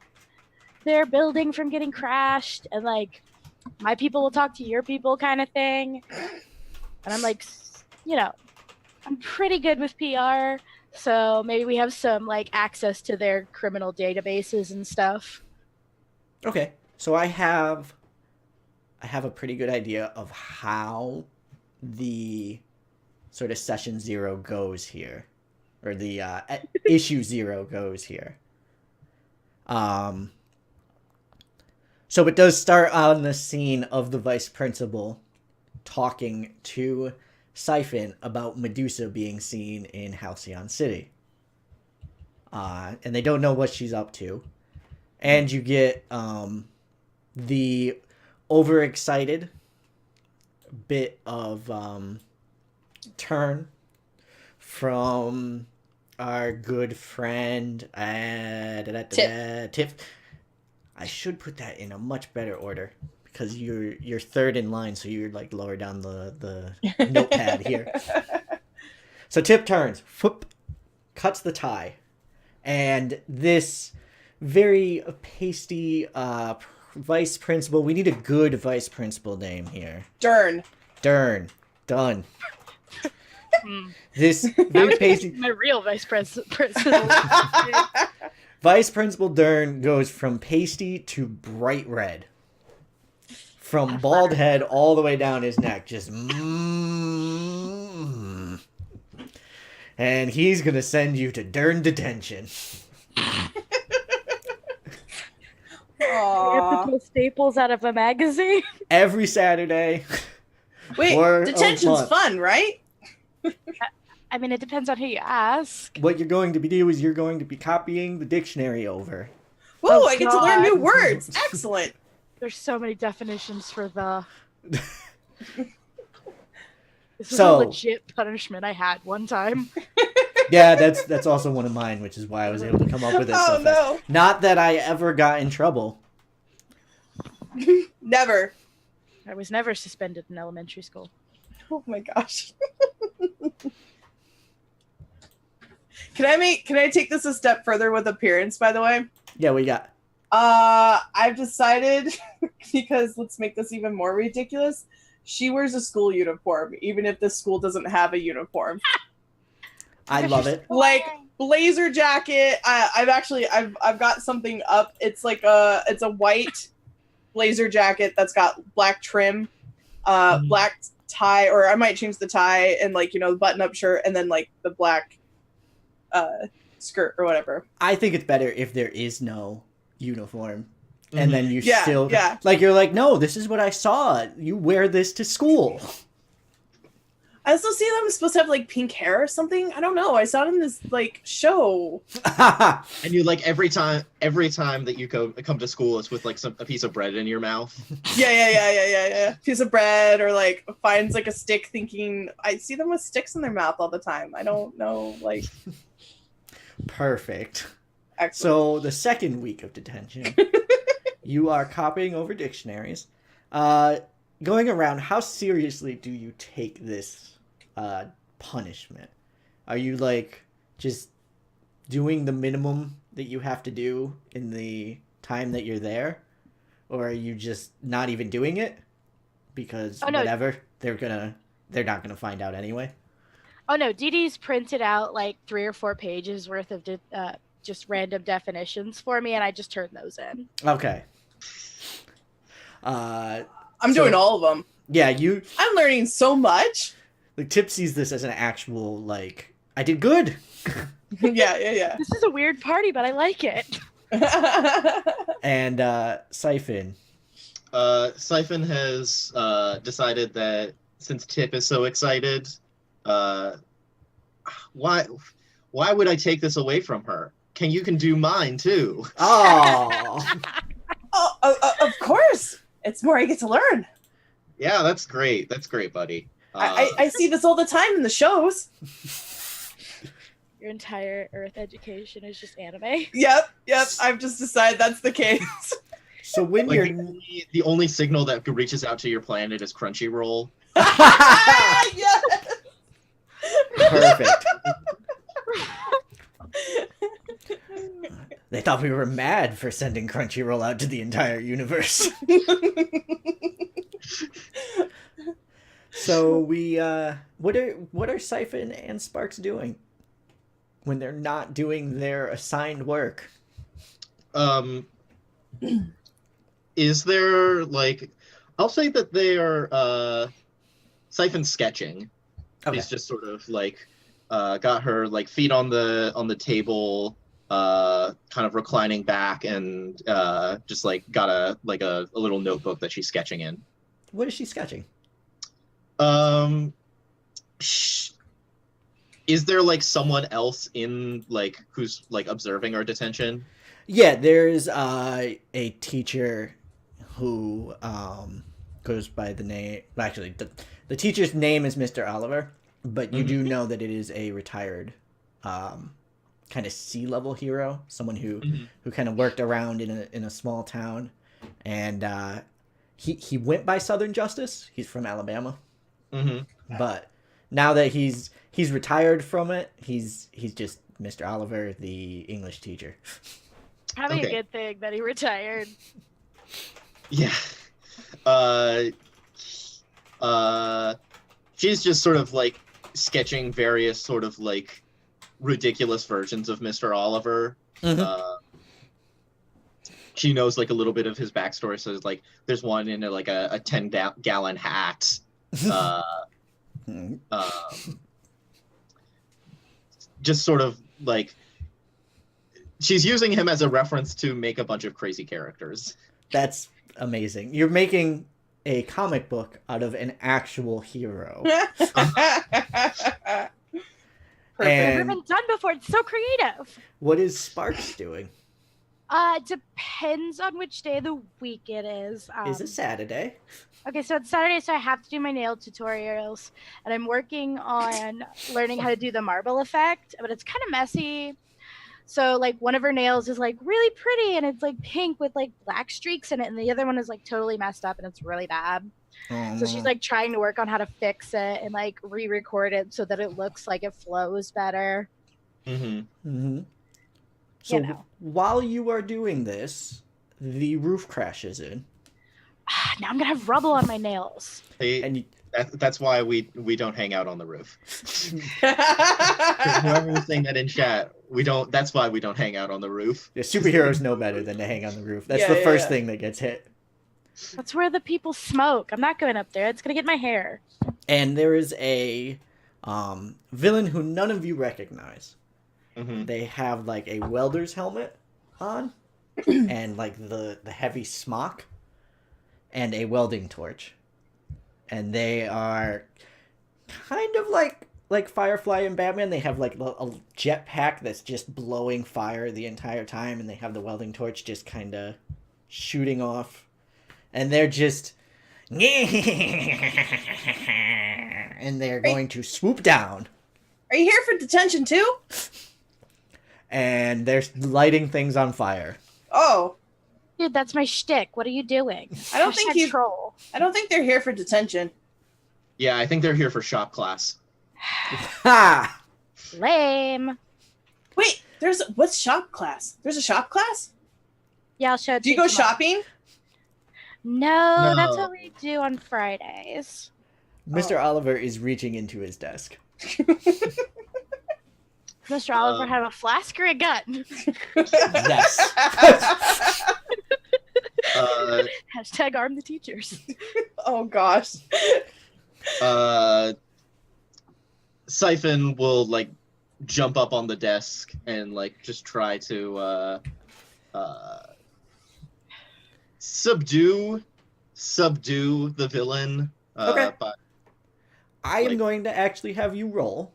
their building from getting crashed, and like my people will talk to your people, kind of thing. And I'm like, I'm pretty good with PR. So maybe we have some like access to their criminal databases and stuff. Okay, so I have a pretty good idea of how the sort of session 0 goes here, or the issue 0 goes here. So it does start on the scene of the vice principal talking to Siphon about Medusa being seen in Halcyon City. and they don't know what she's up to. And you get the overexcited bit of turn from our good friend Tiff. I should put that in a much better order because you're third in line, so you're like lower down the notepad here. So Tip turns, whoop, cuts the tie, and this very pasty vice principal. We need a good vice principal name here. Dern. Done. This very pasty. My real vice president. Vice Principal Dern goes from pasty to bright red. From bald head all the way down his neck. Just And he's going to send you to Dern detention. You have to pull staples out of a magazine. Every Saturday. Wait, detention's fun, right? I mean, it depends on who you ask. What you're going to do is you're going to be copying the dictionary over. Whoa, I get to learn new words. Excellent. There's so many definitions for the... This is So- a legit punishment I had one time. Yeah, that's also one of mine, which is why I was able to come up with it so fast. no. Not that I ever got in trouble. Never. I was never suspended in elementary school. Oh my gosh. Can I take this a step further with appearance, by the way? Yeah, we got. I've decided, because let's make this even more ridiculous, she wears a school uniform, even if the school doesn't have a uniform. I love it. Like blazer jacket. I've got something up. It's like it's a white blazer jacket that's got black trim, black tie, or I might change the tie and the button up shirt and then like the black skirt or whatever. I think it's better if there is no uniform. And then you Yeah, still yeah. like you're like, no, this is what I saw. You wear this to school. I also see them supposed to have like pink hair or something. I don't know. I saw it in this like show. And you like every time that you come to school, it's with like a piece of bread in your mouth. Yeah. Piece of bread or like finds like a stick thinking I see them with sticks in their mouth all the time. I don't know, like Perfect. excellent. So the second week of detention, you are copying over dictionaries. Going around, how seriously do you take this punishment? Are you like just doing the minimum that you have to do in the time that you're there? Or are you just not even doing it? Because whatever, they're not gonna find out anyway. Oh no, Dee Dee's printed out like 3 or 4 pages worth of just random definitions for me, and I just turned those in. Okay. I'm doing all of them. Yeah, I'm learning so much. like Tip sees this as an actual like I did good. Yeah. This is a weird party, but I like it. And Siphon. Siphon has decided that since Tip is so excited, why would I take this away from her? You can do mine too. Oh. Of course. It's more I get to learn. Yeah, that's great. That's great, buddy. I see this all the time in the shows. Your entire Earth education is just anime. Yep. I've just decided that's the case. So when like you're the only signal that reaches out to your planet is Crunchyroll. Yes. perfect. They thought we were mad for sending Crunchyroll out to the entire universe. So we what are Siphon and Sparks doing when they're not doing their assigned work? Is there like I'll say that they are Siphon sketching. Okay. He's just sort of like got her like feet on the table, kind of reclining back, and just like got a little notebook that she's sketching in. What is she sketching? Is there like someone else in like who's like observing our detention? Yeah, there's a teacher who goes by the name. Actually, the teacher's name is Mr. Oliver, but you do know that it is a retired kind of sea-level hero, someone who kind of worked around in a small town, and he went by Southern Justice. He's from Alabama, but now that he's retired from it, he's just Mr. Oliver, the English teacher. Probably Okay. a good thing that he retired. Yeah. She's just sort of like sketching various sort of like ridiculous versions of Mr. Oliver. She knows like a little bit of his backstory. So like there's one in like a 10-gallon hat. Just sort of like she's using him as a reference to make a bunch of crazy characters. That's amazing. You're making a comic book out of an actual hero. Never And been done before. It's so creative. what is Sparks doing? Depends on which day of the week it is. Is it Saturday? Okay, so it's Saturday, so I have to do my nail tutorials, and I'm working on learning how to do the marble effect, but it's kind of messy. So like one of her nails is like really pretty, and it's like pink with like black streaks in it, and the other one is like totally messed up, and it's really bad. So she's like trying to work on how to fix it and like re-record it so that it looks like it flows better. So You know. while you are doing this, the roof crashes in, Now I'm gonna have rubble on my nails. Hey, and you, that's why we don't hang out on the roof. Whoever was saying that in chat, we don't. That's why we don't hang out on the roof. the superheroes know better than to hang on the roof. That's Yeah, the yeah, first yeah. thing that gets hit. That's where the people smoke. I'm not going up there. It's gonna get my hair. And there is a villain who none of you recognize. They have like a welder's helmet on, and like the heavy smock, and a welding torch, and they are kind of like Firefly and Batman. They have like a jetpack that's just blowing fire the entire time, and they have the welding torch just kind of shooting off, and they're just and they're going to swoop down. Are you here for detention too? And they're lighting things on fire. Oh, Dude, that's my shtick. What are you doing? I don't think you- troll. I don't think they're here for detention. Yeah, I think they're here for shop class. Ha! Lame. Wait, what's shop class? There's a shop class? Yeah, I'll show it Do you to go tomorrow. shopping? No, that's No. what we do on Fridays. Mr. Oliver is reaching into his desk. Mr. Oliver have a flask or a gun? Yes. Hashtag arm the teachers. Oh gosh. Siphon will like jump up on the desk and like just try to subdue the villain. Okay. But I am Like- going to actually have you roll.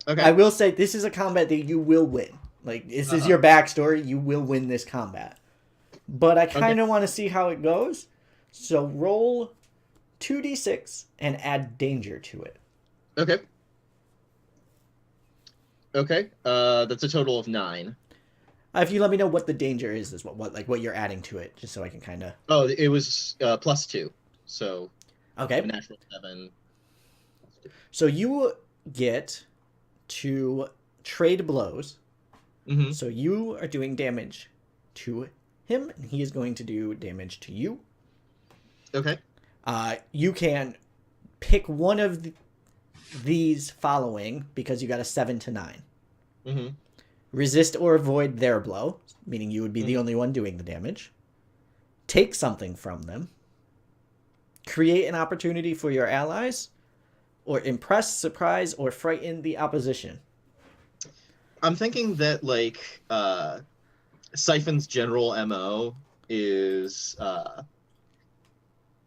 okay. I will say this is a combat that you will win. Like, this is your backstory. You will win this combat. But I kind of want to see how it goes. So roll 2d6 and add danger to it. Okay. Okay. That's a total of 9. If you let me know what the danger is what you're adding to it, just so I can kind of... Oh, it was +2. So Okay. a natural 7. So you get to trade blows. Mm-hmm. So you are doing damage to him, and he is going to do damage to you. Okay. You can pick one of these following because you got a 7 to 9. Mm-hmm. Resist or avoid their blow, meaning you would be the only one doing the damage. Take something from them. Create an opportunity for your allies. Or impress, surprise, or frighten the opposition. I'm thinking that like Siphon's general MO is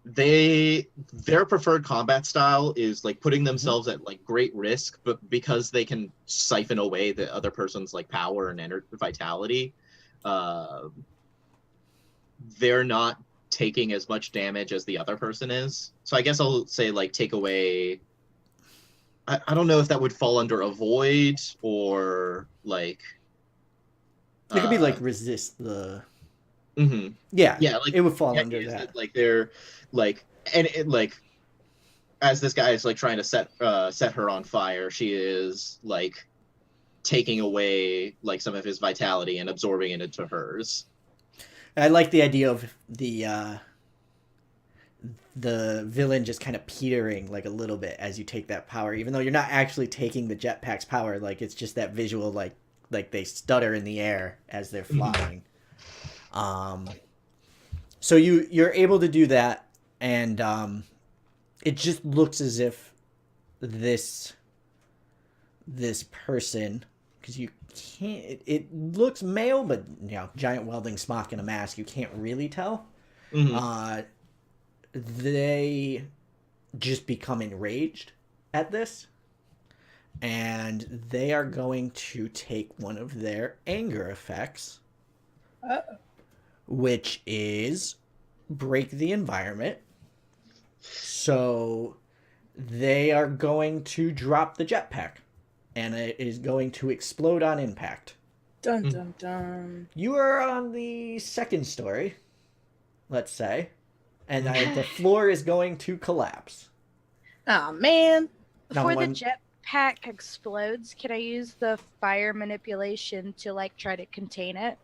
their preferred combat style is like putting themselves at like great risk, but because they can siphon away the other person's like power and vitality, they're not taking as much damage as the other person is. So I guess I'll say like take away. I don't know if that would fall under avoid or like. It could be like resist the. Mm-hmm. Yeah, Yeah, like it would fall under that. Like they're like, and it, like, as this guy is like trying to set her on fire, she is like taking away like some of his vitality and absorbing it into hers. I like the idea of the villain just kind of petering like a little bit as you take that power, even though you're not actually taking the jetpack's power. Like it's just that visual, like they stutter in the air as they're flying. So you're able to do that, and it just looks as if this person, because you can't, it looks male, but you know, giant welding smock and a mask, you can't really tell. They just become enraged at this, and they are going to take one of their anger effects, which is break the environment. So they are going to drop the jetpack, and it is going to explode on impact. Dun dun dun. You are on the second story, let's say, and the floor is going to collapse. Oh man. Before the jetpack explodes, can I use the fire manipulation to like try to contain it?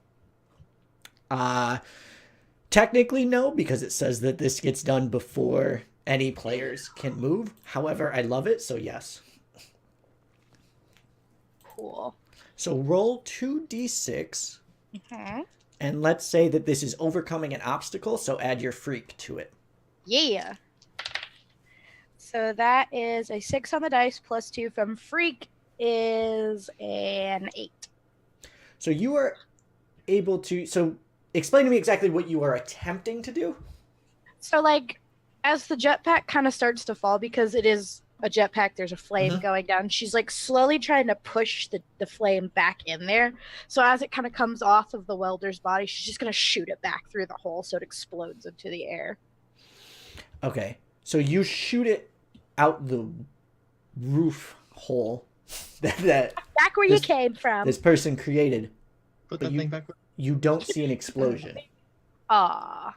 Technically no, because it says that this gets done before any players can move. However, I love it, so yes. Cool. So roll 2d6, Mm-hmm. and let's say that this is overcoming an obstacle, so add your freak to it. Yeah. So that is a 6 on the dice plus 2 from freak is an 8. So you are able to... So explain to me exactly what you are attempting to do. So like as the jetpack kind of starts to fall, because it is a jetpack, there's a flame going down. She's like slowly trying to push the flame back in there. So as it kind of comes off of the welder's body, she's just going to shoot it back through the hole so it explodes into the air. Okay. So you shoot it out the roof hole that back where you came from. This person created. Put that thing back. You don't see an explosion. Ah.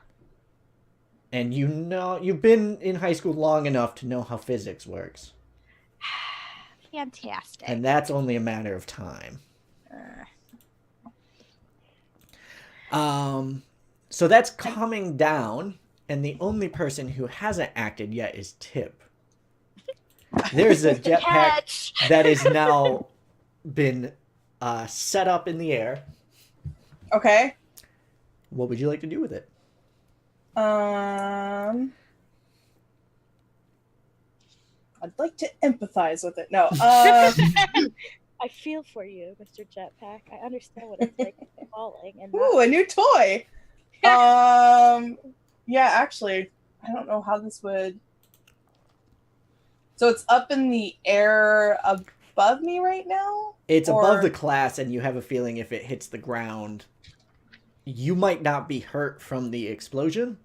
And you know, you've been in high school long enough to know how physics works. Fantastic. And that's only a matter of time. So that's coming down, and the only person who hasn't acted yet is Tip. There's a jetpack that is now been set up in the air. Okay. What would you like to do with it? I'd like to empathize with it. No. I feel for you, Mr. Jetpack. I understand what it's like falling. And Ooh, a new toy. Yeah, actually, I don't know how this would. So it's up in the air above me right now? It's above the class, and you have a feeling if it hits the ground, you might not be hurt from the explosion,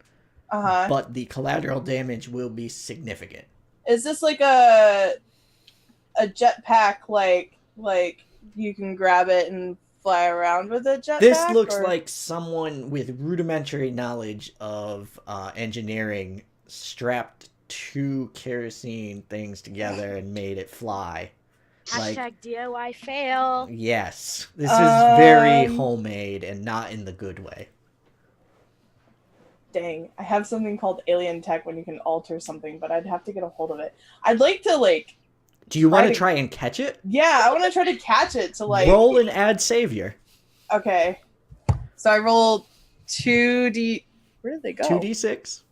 but the collateral damage will be significant. Is this like a jetpack, like you can grab it and fly around with a jetpack? This looks like someone with rudimentary knowledge of engineering strapped two kerosene things together and made it fly. Hashtag DIY fail. Yes. This is very homemade and not in the good way. Dang. I have something called alien tech when you can alter something, but I'd have to get a hold of it. I'd like to, like... Do you want to try and catch it? Yeah, I want to try to catch it to, like... Roll and add savior. Okay. So I rolled 2D... Where did they go? 2d6.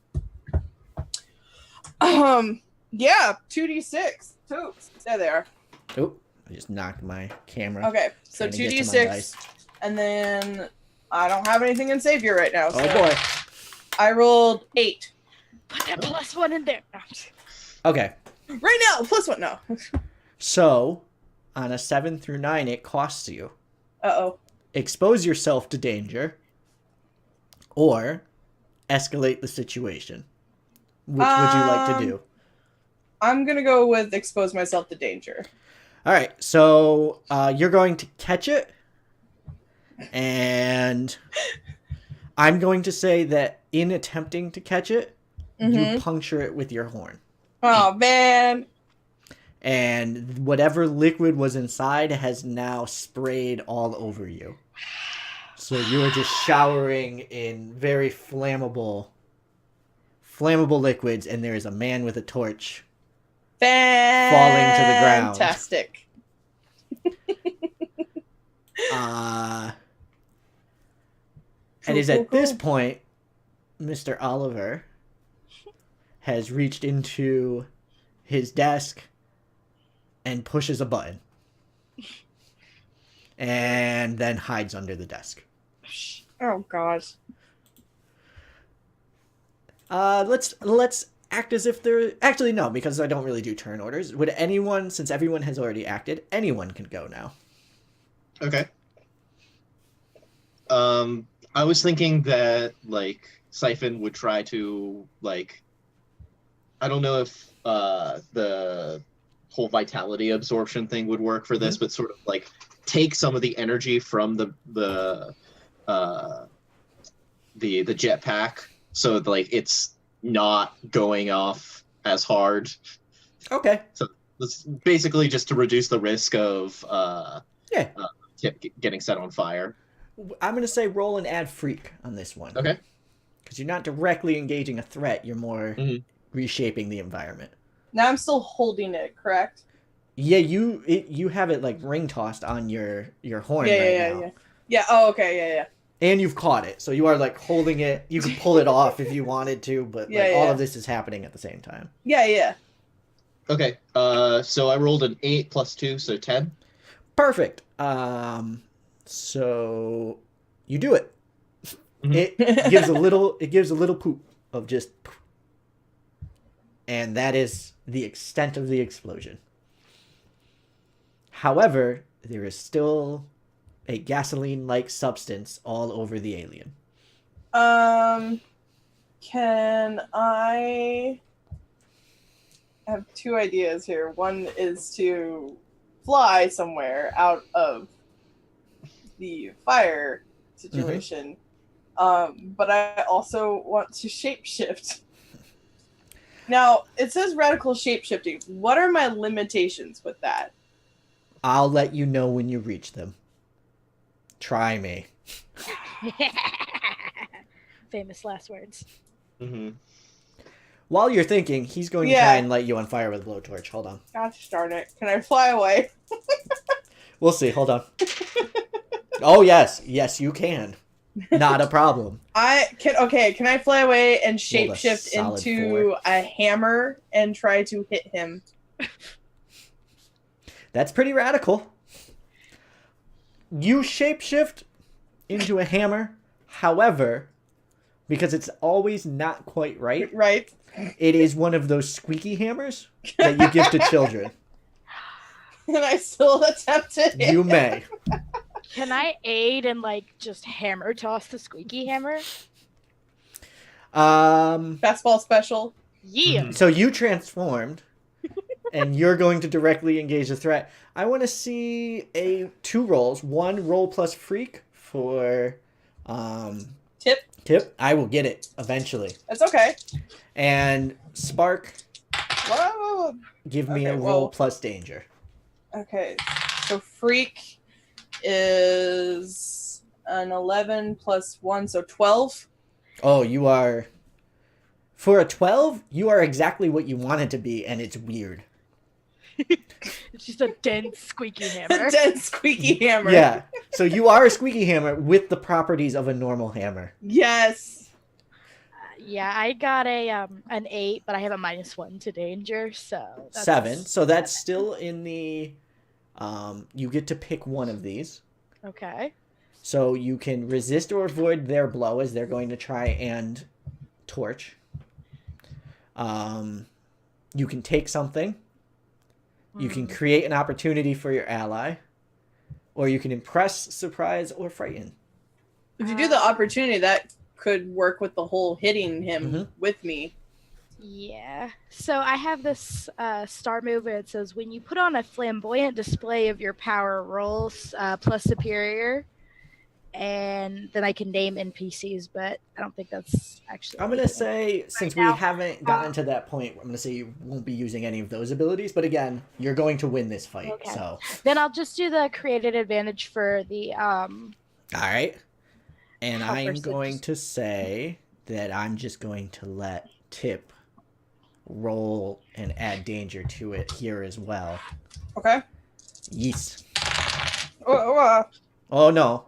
Yeah, 2d6. Oops. There they are. Oh, I just knocked my camera. Okay, so 2d6, and then I don't have anything in Savior right now. So oh boy. I rolled 8. Put that +1 in there. No, I'm just- Okay. Right now, +1. No. So, on a 7 through 9, it costs you. Uh-oh. Expose yourself to danger, or escalate the situation. Which would you like to do? I'm gonna go with expose myself to danger. All right, so you're going to catch it, and I'm going to say that in attempting to catch it, you puncture it with your horn. Oh, man. And whatever liquid was inside has now sprayed all over you. So you are just showering in very flammable liquids, and there is a man with a torch falling to the ground. Fantastic. And is at this point, Mr. Oliver has reached into his desk and pushes a button. And then hides under the desk. Oh, gosh. Let's act as if they're... Actually, no, because I don't really do turn orders. Would anyone, since everyone has already acted, anyone can go now. Okay. I was thinking that, like, Siphon would try to, like... I don't know if the whole vitality absorption thing would work for this, but sort of, like, take some of the energy from the jetpack, so like it's not going off as hard. Okay. So it's basically just to reduce the risk of Tip getting set on fire. I'm gonna say roll and add freak on this one. Okay. Because you're not directly engaging a threat; you're more reshaping the environment. Now I'm still holding it, correct? Yeah, you have it like ring tossed on your horn now. Yeah. Oh, okay. Yeah. And you've caught it, so you are like holding it. You can pull it off if you wanted to, but all of this is happening at the same time. Yeah. Okay. So I rolled an 8 plus 2, so 10. Perfect. So you do it. It gives a little poop of just, and that is the extent of the explosion. However, there is still a gasoline-like substance all over the alien. Can I have two ideas here? One is to fly somewhere out of the fire situation, but I also want to shapeshift. Now, it says radical shapeshifting. What are my limitations with that? I'll let you know when you reach them. Try me. Famous last words. While you're thinking, he's going to try and light you on fire with a blowtorch. Hold on. Gosh darn it. Can I fly away? We'll see. Hold on. Oh, yes. Yes, you can. Not a problem. Can I fly away and shapeshift into a hammer and try to hit him? That's pretty radical. You shapeshift into a hammer. However, because it's always not quite right. Right. It is one of those squeaky hammers that you give to children. And I still attempt it. You may. Can I aid and just hammer toss the squeaky hammer? Fastball special. Yeah. So you transformed, and you're going to directly engage the threat. I want to see two rolls. One roll plus freak for Tip. I will get it eventually. That's okay. And Spark. Whoa. Give me a roll plus danger. Okay. So freak is an 11 plus 1, so 12. Oh, you are... For a 12, you are exactly what you want it to be, and it's weird. It's just a dense, squeaky hammer. A dense, squeaky hammer. Yeah. So you are a squeaky hammer with the properties of a normal hammer. Yes. Yeah, I got an 8, but I have a -1 to danger, so that's 7. So that's still in the... you get to pick one of these. Okay. So you can resist or avoid their blow as they're going to try and torch. You can take something. You can create an opportunity for your ally. Or you can impress, surprise, or frighten. If you do the opportunity, that could work with the whole hitting him Mhm. with me. Yeah. So I have this star move where it says when you put on a flamboyant display of your power, rolls plus superior, and then I can name NPCs, but I don't think that's actually. I'm going to say, since we now. haven't gotten to that point, I'm going to say you won't be using any of those abilities. But again, you're going to win this fight. Okay. So, Then I'll just do the created advantage for the all right. And Helper, I am so going just- to say that I'm just going to let Tip roll and add danger to it here as well. Okay. Yes. Oh, Oh, no.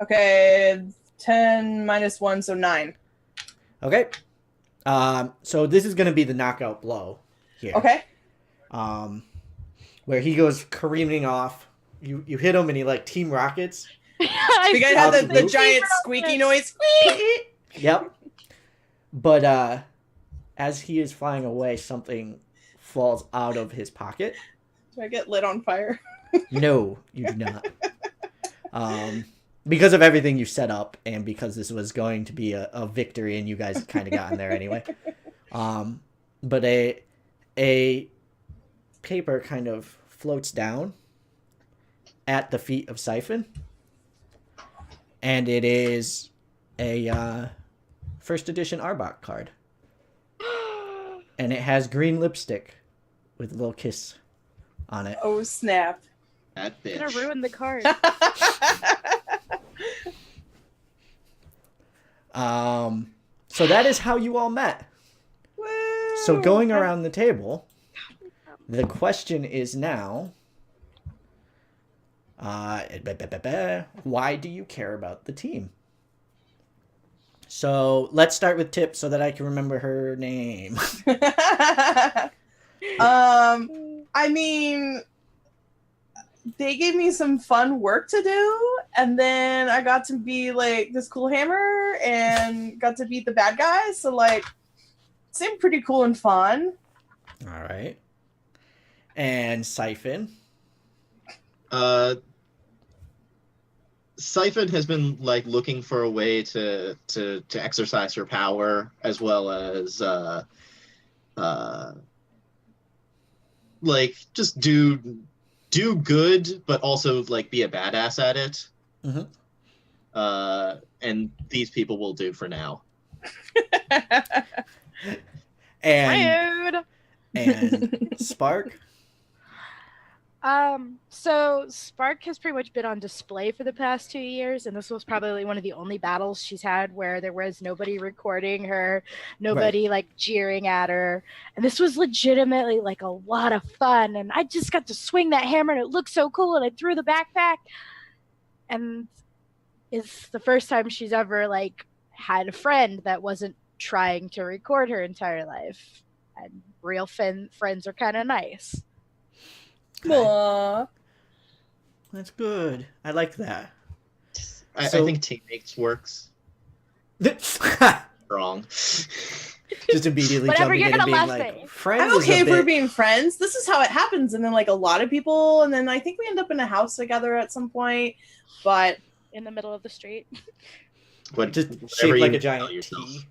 okay. 10 minus 1, so 9. Okay. So this is going to be the knockout blow here. Okay. Where he goes careening off. You hit him and he like team rockets. We gotta have Out the the giant squeaky noise. Squeak! Yep. But as he is flying away, something falls out of his pocket. Do I get lit on fire? No, you do not. Because of everything you set up, and because this was going to be a victory, and you guys kind of got in there anyway. But a paper kind of floats down at the feet of Siphon, and it is a first edition Arbok card, and it has green lipstick with a little kiss on it. Oh, snap. That It's gonna bitch. ruin the card. So that is how you all met. So going around the table, the question is now, why do you care about the team? So let's start with Tip so that I can remember her name. I mean, they gave me some fun work to do, and then I got to be like this cool hammer and got to beat the bad guys. So like, it seemed pretty cool and fun. All right. And Siphon. Siphon has been like looking for a way to exercise her power, as well as like just do good, but also like be a badass at it. Mhm. And these people will do for now. And Rude. and Spark. So Spark has pretty much been on display for the past 2 years, and this was probably one of the only battles she's had where there was nobody recording her, nobody like jeering at her, and this was legitimately like a lot of fun. And I just got to swing that hammer, and it looked so cool, and I threw the backpack, and it's the first time she's ever like had a friend that wasn't trying to record her entire life, and real friends are kind of nice. Aww. That's good. I like that. I So- think teammates works Just wrong. immediately Whatever, jumping you're in and gonna being love like, me. friends I'm okay is a if we're bit... being friends. This is how it happens, and then like a lot of people, and then I think we end up in a house together at some point. But In the middle of the street. What, Just whatever shaped you like a tell giant yourself. T.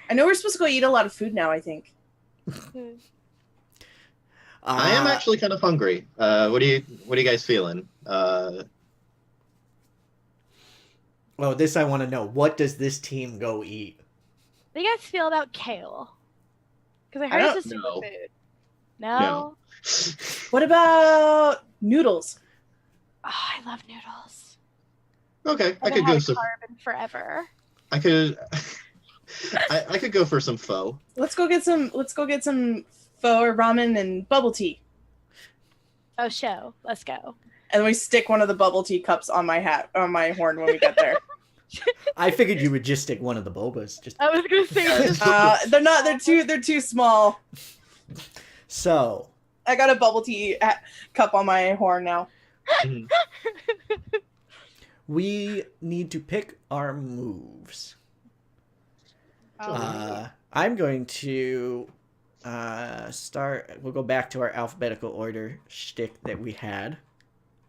I know we're supposed to go eat a lot of food now. I think. I am actually kind of hungry. What are you guys feeling? Well, this I want to know. What does this team go eat? What do you guys feel about kale? Because I heard don't it's a know. superfood. No? What about noodles? Oh, I love noodles. Okay, I I could haven't go had a some. carb in forever. I could. I could go for some pho. Let's go get some pho or ramen and bubble tea. Oh, show. Let's go. And we stick one of the bubble tea cups on my horn when we get there. I figured you would just stick one of the bobas. Just I was gonna say just They're not. They're too small. so. I got a bubble tea cup on my horn now. Mhm. We need to pick our moves. I'm going to start. We'll go back to our alphabetical order shtick that we had.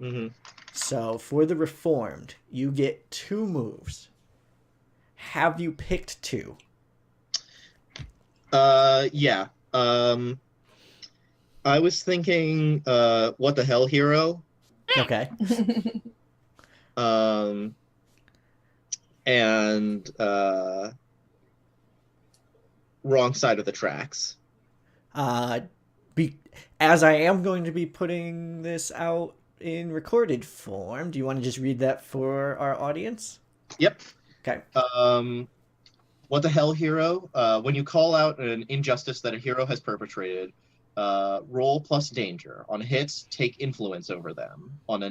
Mm-hmm. So for the Reformed, you get 2 moves. Have you picked 2? Yeah. I was thinking, what the hell, hero? Okay. And wrong side of the tracks. As I am going to be putting this out in recorded form, do you want to just read that for our audience? Yep. Okay. What the hell, hero? When you call out an injustice that a hero has perpetrated, roll plus danger. On hits, take influence over them. On a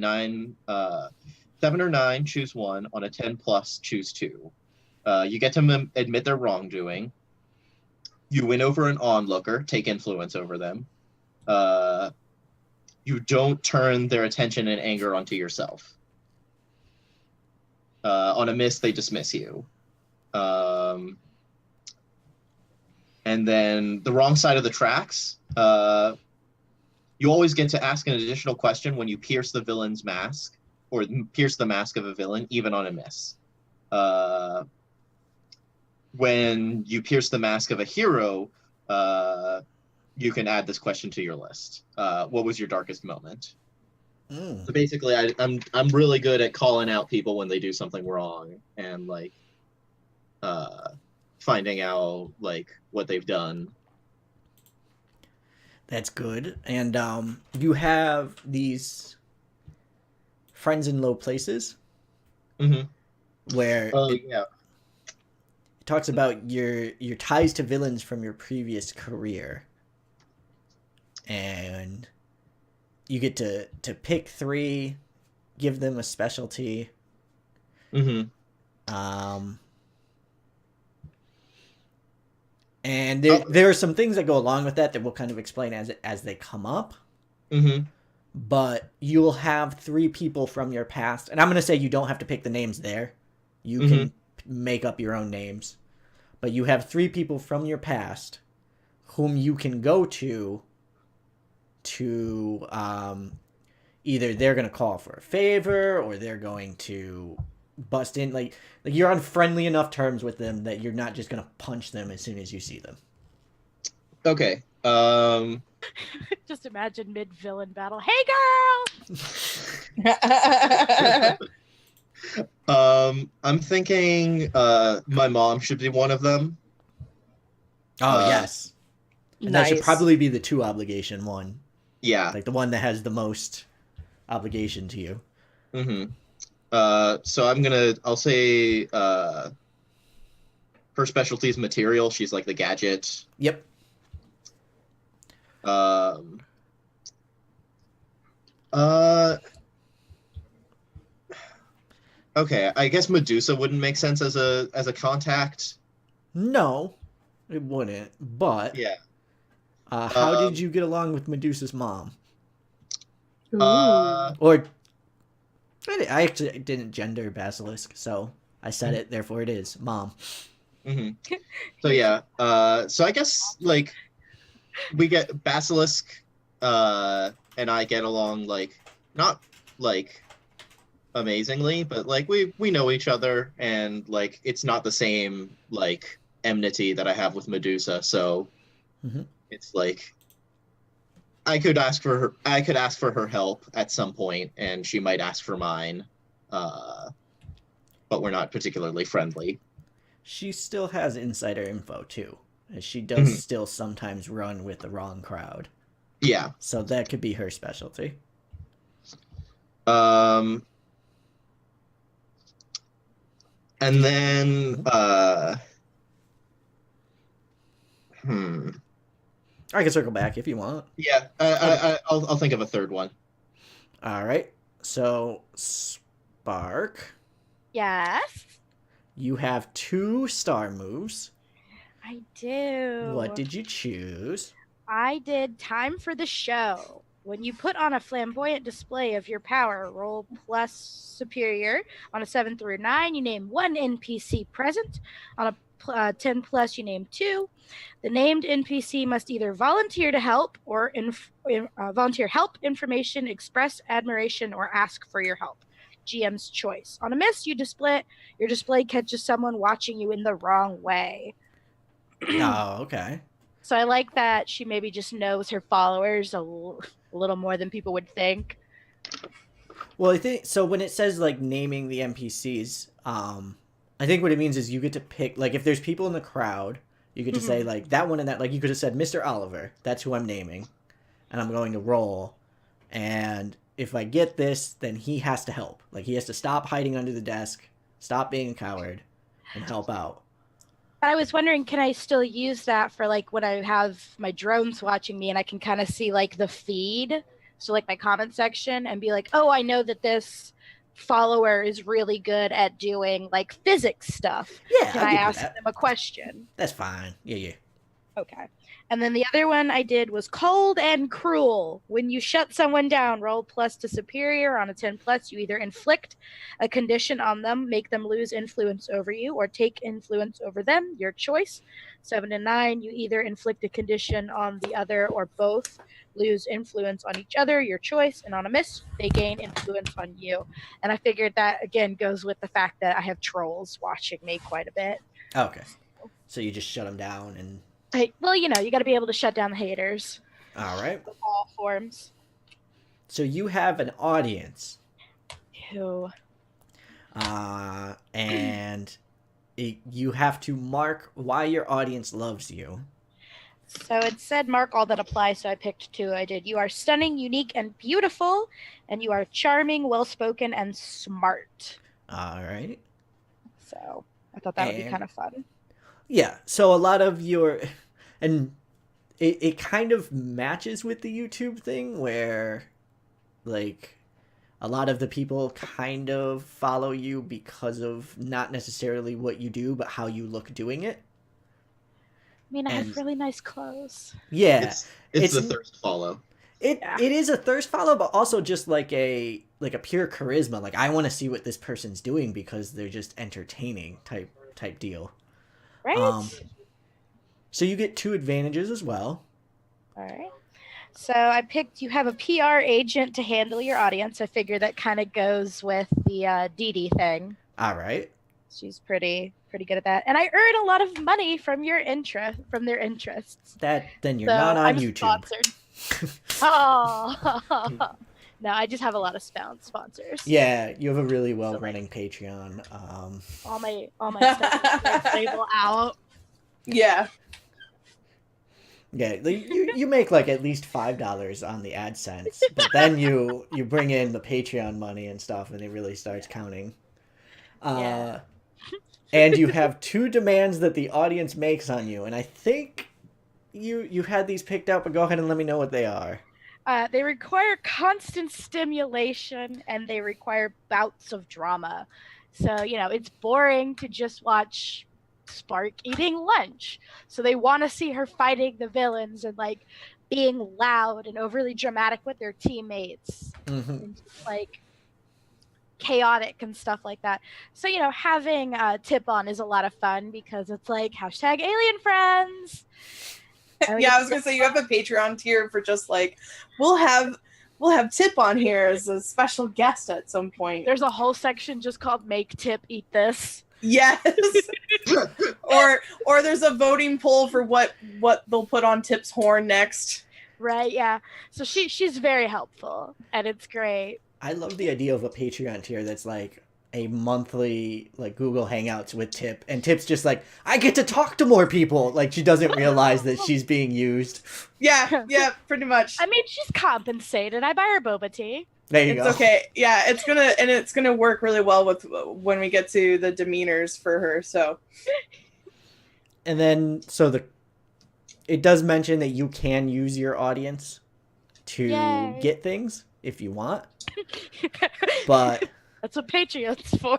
7 or 9, choose 1. On a 10 plus, choose 2. You get to admit their wrongdoing. You win over an onlooker, take influence over them. You don't turn their attention and anger onto yourself. On a miss, they dismiss you. And then the wrong side of the tracks, you always get to ask an additional question when you pierce the villain's mask, or pierce the mask of a villain, even on a miss. When you pierce the mask of a hero, you can add this question to your list. What was your darkest moment? So basically, I'm really good at calling out people when they do something wrong and like finding out like what they've done. That's good. And you have these friends in low places where yeah. it talks about your ties to villains from your previous career. And you get to pick 3, give them a specialty. And there are some things that go along with that we'll kind of explain as they come up. But you'll have 3 people from your past, and I'm going to say you don't have to pick the names there. You can make up your own names. But you have 3 people from your past whom you can go to either they're going to call for a favor or they're going to bust in. Like you're on friendly enough terms with them that you're not just going to punch them as soon as you see them. Okay. Just imagine mid-villain battle. Hey, girl! I'm thinking my mom should be one of them. Oh, yes. And that should probably be the 2 obligation one. Yeah. Like the one that has the most obligation to you. So I'll say her specialty is material. She's like the gadget. Yep. Okay, I guess Medusa wouldn't make sense as a contact. No, it wouldn't. But yeah. How did you get along with Medusa's mom? Or I actually didn't gender Basilisk, so I said it. Therefore, it is mom. So yeah. So I guess like we get Basilisk, and I get along like not like amazingly, but like we know each other, and like it's not the same like enmity that I have with Medusa. So it's like I could ask for her help at some point, and she might ask for mine, but we're not particularly friendly. She still has insider info too, as she does still sometimes run with the wrong crowd. Yeah. So that could be her specialty. And then I can circle back if you want. Yeah, I'll think of a third one. All right. So, Spark. Yes? You have 2 star moves. I do. What did you choose? I did Time for the Show. When you put on a flamboyant display of your power, roll plus superior. On a 7 through 9, you name one NPC present. On a 10 plus, you name 2. The named NPC must either volunteer to help or volunteer help, information, express admiration, or ask for your help. GM's choice. On a miss, your display catches someone watching you in the wrong way. Oh, okay. So I like that she maybe just knows her followers a little more than people would think. Well, I think so. When it says like naming the NPCs, I think what it means is you get to pick, like, if there's people in the crowd, you get to say like that one and that. Like you could have said Mr. Oliver. That's who I'm naming, and I'm going to roll. And if I get this, then he has to help. Like he has to stop hiding under the desk, stop being a coward, and help out. I was wondering, can I still use that for like when I have my drones watching me and I can kind of see like the feed, so like my comment section, and be like, oh, I know that this follower is really good at doing like physics stuff. Yeah, can I ask them a question? That's fine. Yeah. Okay. And then the other one I did was cold and cruel. When you shut someone down, roll plus to superior. On a 10 plus, you either inflict a condition on them, make them lose influence over you, or take influence over them, your choice. 7 and 9, you either inflict a condition on the other or both, lose influence on each other, your choice. And on a miss, they gain influence on you. And I figured that, again, goes with the fact that I have trolls watching me quite a bit. Okay. So you just shut them down and... Well, you know, you got to be able to shut down the haters. All right. In all forms. So you have an audience. Who? And you have to mark why your audience loves you. So it said mark all that apply, so I picked 2. I did. You are stunning, unique, and beautiful, and you are charming, well-spoken, and smart. All right. So I thought that would be kind of fun. Yeah, so a lot of your... And it kind of matches with the YouTube thing where, like, a lot of the people kind of follow you because of not necessarily what you do, but how you look doing it. I mean, I have really nice clothes. Yeah. It's the thirst follow. It is a thirst follow, but also just like a pure charisma. Like, I want to see what this person's doing because they're just entertaining type deal. Right. So you get 2 advantages as well. All right. So I picked, you have a PR agent to handle your audience. I figure that kind of goes with the Dee Dee thing. All right. She's pretty good at that. And I earn a lot of money from their interests. Then you're not on I'm YouTube. Sponsored. Oh. No, I just have a lot of sponsors. Yeah, you have a really well-running Patreon. All my stuff is label out. Yeah. Yeah, you make like at least $5 on the AdSense, but then you bring in the Patreon money and stuff, and it really starts counting. And you have 2 demands that the audience makes on you, and I think you had these picked out, but go ahead and let me know what they are. They require constant stimulation, and they require bouts of drama. So, you know, it's boring to just watch Spark eating lunch. So they want to see her fighting the villains and, like, being loud and overly dramatic with their teammates. And just, like, chaotic and stuff like that. So, you know, having Tip on is a lot of fun because it's like #alien friends. Yeah, I was gonna say you have a Patreon tier for just like we'll have Tip on here as a special guest at some point. There's a whole section just called "Make Tip Eat This." Yes. or there's a voting poll for what they'll put on Tip's horn next. Right. Yeah. So she's very helpful, and it's great. I love the idea of a Patreon tier that's like a monthly like Google Hangouts with Tip, and Tip's just like, I get to talk to more people. Like she doesn't realize that she's being used. Yeah, pretty much. I mean, she's compensated. I buy her boba tea. There you go. It's okay. Yeah, it's gonna work really well with when we get to the demeanors for her. So, and then it does mention that you can use your audience to get things if you want, but that's what Patreon's for.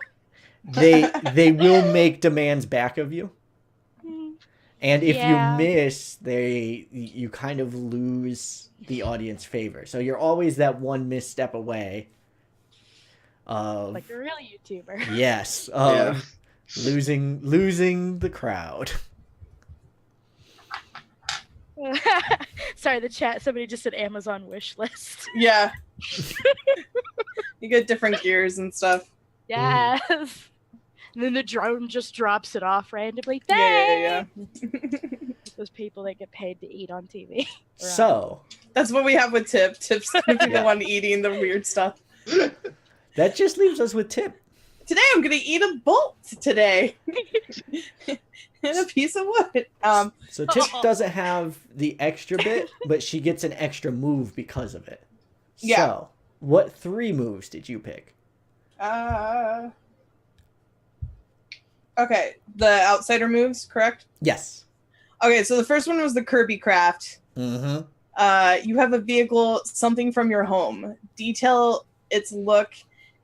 they will make demands back of you. And if Yeah. you miss, you kind of lose the audience favor. So you're always that one misstep away of Like a real YouTuber. yes, Yeah. of losing the crowd. Sorry, the chat. Somebody just said Amazon wish list. Yeah. You get different gears and stuff. Yes. And then the drone just drops it off randomly. Yeah. Those people that get paid to eat on TV. So That's what we have with Tip. Tip's gonna be Yeah. the one eating the weird stuff. that just leaves us with Tip. Today I'm gonna eat a bolt today. And a piece of wood. So Tip doesn't have the extra bit, but she gets an extra move because of it. Yeah. So, what 3 moves did you pick? Okay, the outsider moves, correct? Yes. Okay, so the first one was the Kirby craft. Mm-hmm. You have a vehicle, something from your home. Detail its look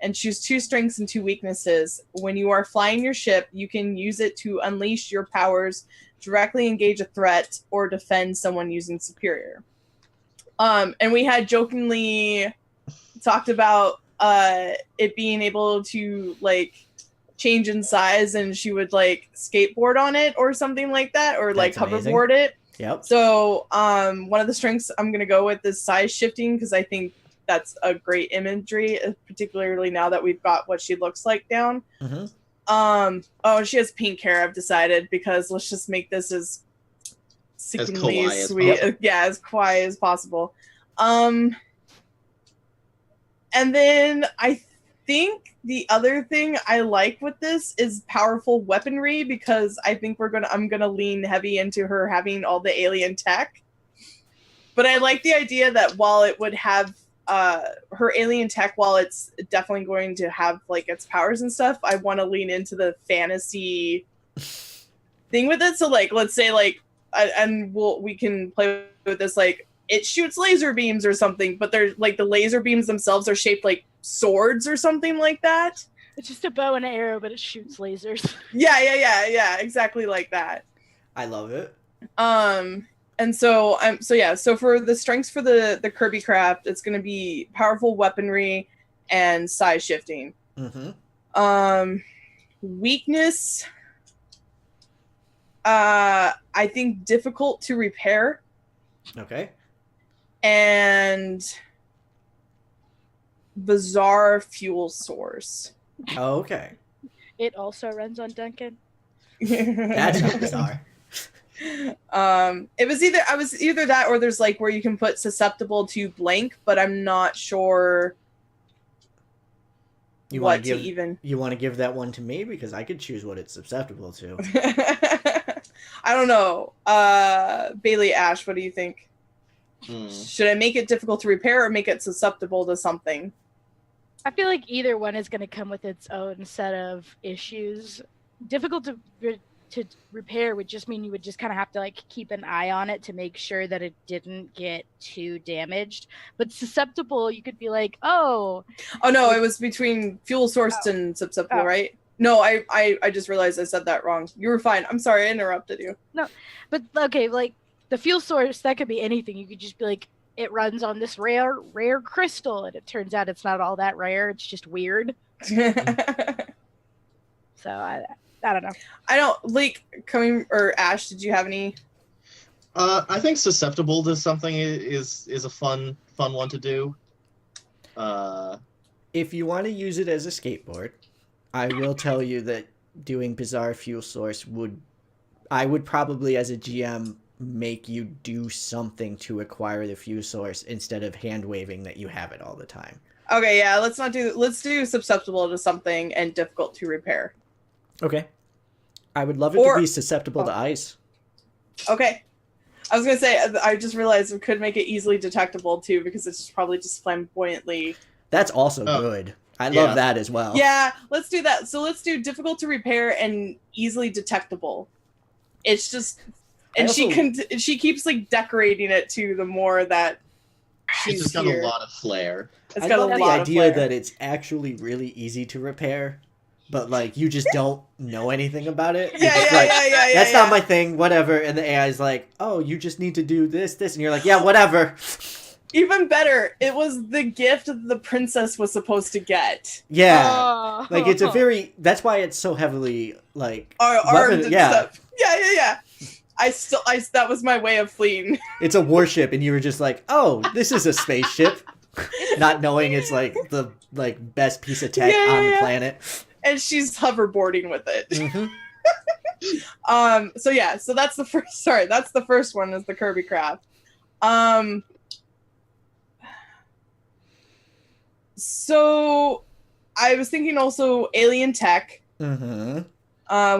and choose 2 strengths and 2 weaknesses. When you are flying your ship, you can use it to unleash your powers, directly engage a threat, or defend someone using superior. And we had jokingly talked about it being able to like change in size, and she would like skateboard on it or something like that, or like That's amazing. hoverboard it. Yep. So one of the strengths I'm going to go with is size shifting, because I think that's a great imagery, particularly now that we've got what she looks like down. Mm-hmm. Oh, she has pink hair, I've decided, because let's just make this as sickeningly kawaii as sweet. possible. Yeah, as kawaii as possible. And then I think the other thing I like with this is powerful weaponry, because I think I'm gonna lean heavy into her having all the alien tech. But I like the idea that while it would have her alien tech, while it's definitely going to have like its powers and stuff, I want to lean into the fantasy thing with it. So like, let's say like, we can play with this, like it shoots laser beams or something, but they're like the laser beams themselves are shaped like swords or something like that. It's just a bow and an arrow, but it shoots lasers. Yeah, exactly like that. I love it. And so so for the strengths for the Kirby craft, it's going to be powerful weaponry and size shifting. Mm-hmm. Weakness, I think difficult to repair, Okay. and bizarre fuel source. Okay. It also runs on Duncan. That's bizarre. It was either that, or there's like where you can put susceptible to blank, but I'm not sure You what want to give even. You want to give that one to me, because I could choose what it's susceptible to. I don't know. Bailey, Ash, what do you think? Should I make it difficult to repair or make it susceptible to something? I feel like either one is going to come with its own set of issues. Difficult to repair would just mean you would just kind of have to like keep an eye on it to make sure that it didn't get too damaged. But susceptible, you could be like, oh no, it was between fuel source and susceptible, right? No, I just realized I said that wrong. You were fine. I'm sorry, I interrupted you. No, but okay, like the fuel source, that could be anything. You could just be like, it runs on this rare crystal, and it turns out it's not all that rare. It's just weird. So I don't know. I don't like or Ash, did you have any? I think susceptible to something is a fun one to do. If you want to use it as a skateboard, I will tell you that doing bizarre fuel source I would probably as a GM make you do something to acquire the fuel source instead of hand waving that you have it all the time. Okay, yeah, let's do susceptible to something and difficult to repair. Okay. I would love it to be susceptible to ice. Okay. I was going to say, I just realized we could make it easily detectable too, because it's probably just flamboyantly. That's also good. I love that as well. Yeah, let's do that. So let's do difficult to repair and easily detectable. It's just, and she keeps like decorating it too. The more that it's just got a lot of flair. It's I got love a the lot idea of flair. that it's actually really easy to repair. but like you just don't know anything about it. You're Yeah, just yeah, like, yeah, yeah, yeah. that's not my thing, whatever. And the AI is like, oh, you just need to do this, and you're like, yeah, whatever. Even better, it was the gift that the princess was supposed to get. Yeah. Oh. Like it's a very, that's why it's so heavily like Armed and yeah. stuff. Yeah. That was my way of fleeing. It's a warship, and you were just like, oh, this is a spaceship. Not knowing it's like the best piece of tech on the planet. And she's hoverboarding with it. Mm-hmm. So that's the first. Sorry, that's the first one. Is the Kirby craft. So I was thinking also alien tech. Mm-hmm.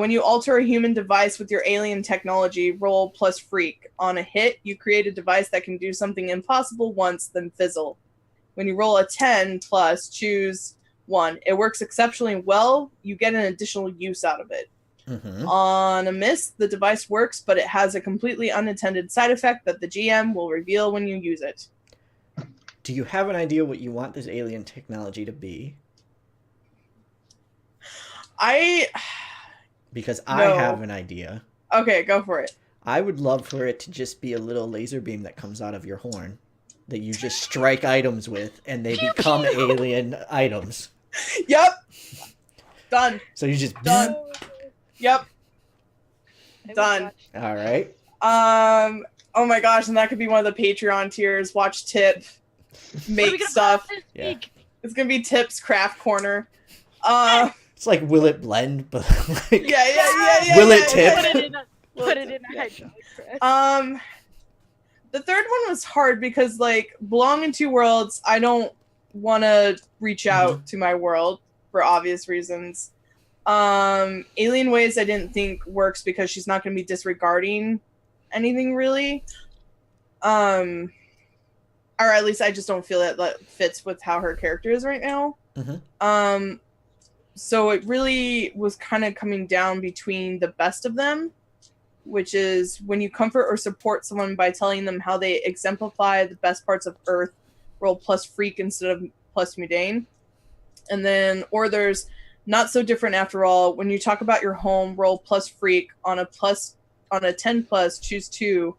When you alter a human device with your alien technology, roll plus freak. On a hit, you create a device that can do something impossible once, then fizzle. When you roll a 10 plus, choose one. It works exceptionally well. You get an additional use out of it. Mm-hmm. On a miss, the device works, but it has a completely unintended side effect that the GM will reveal when you use it. Do you have an idea what you want this alien technology to be? Because I have an idea. Okay, go for it. I would love for it to just be a little laser beam that comes out of your horn that you just strike items with, and they become alien items. Yep. Done. So you just... Done. Yep. I would Done. watch- All right. Oh my gosh, and that could be one of the Patreon tiers. Watch Tip What are we make gonna stuff. put this Yeah. week? It's gonna be Tip's craft corner. It's like, will it blend? But like, Yeah. Will it tip? Put it in a hydraulic press. The third one was hard because, like, belong in two worlds. I don't want to reach out to my world for obvious reasons. Alien ways I didn't think works because she's not going to be disregarding anything really. Or at least I just don't feel that fits with how her character is right now. Mhm. So it really was kind of coming down between the best of them, which is when you comfort or support someone by telling them how they exemplify the best parts of Earth, roll plus freak instead of plus mundane. And then, or there's not so different after all. When you talk about your home, roll plus freak. On a 10 plus, choose 2.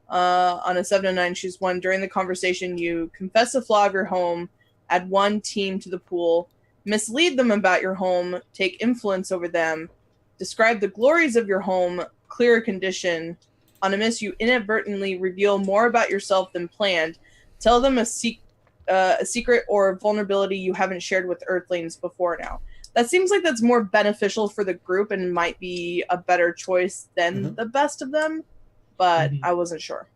On a 7 to 9, choose 1. During the conversation, you confess a flaw of your home, add 1 team to the pool, mislead them about your home, take influence over them, describe the glories of your home, clear a condition. On a miss, you inadvertently reveal more about yourself than planned. Tell them a secret or vulnerability you haven't shared with Earthlings before now. That seems like that's more beneficial for the group and might be a better choice than the best of them, but I wasn't sure.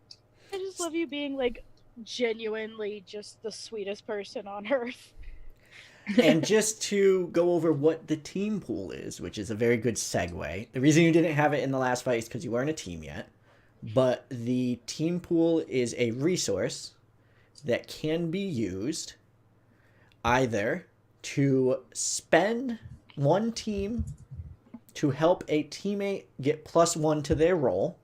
I just love you being like genuinely just the sweetest person on earth. And just to go over what the team pool is, which is a very good segue. The reason you didn't have it in the last fight is because you weren't a team yet. But the team pool is a resource that can be used either to spend 1 team to help a teammate get +1 to their roll.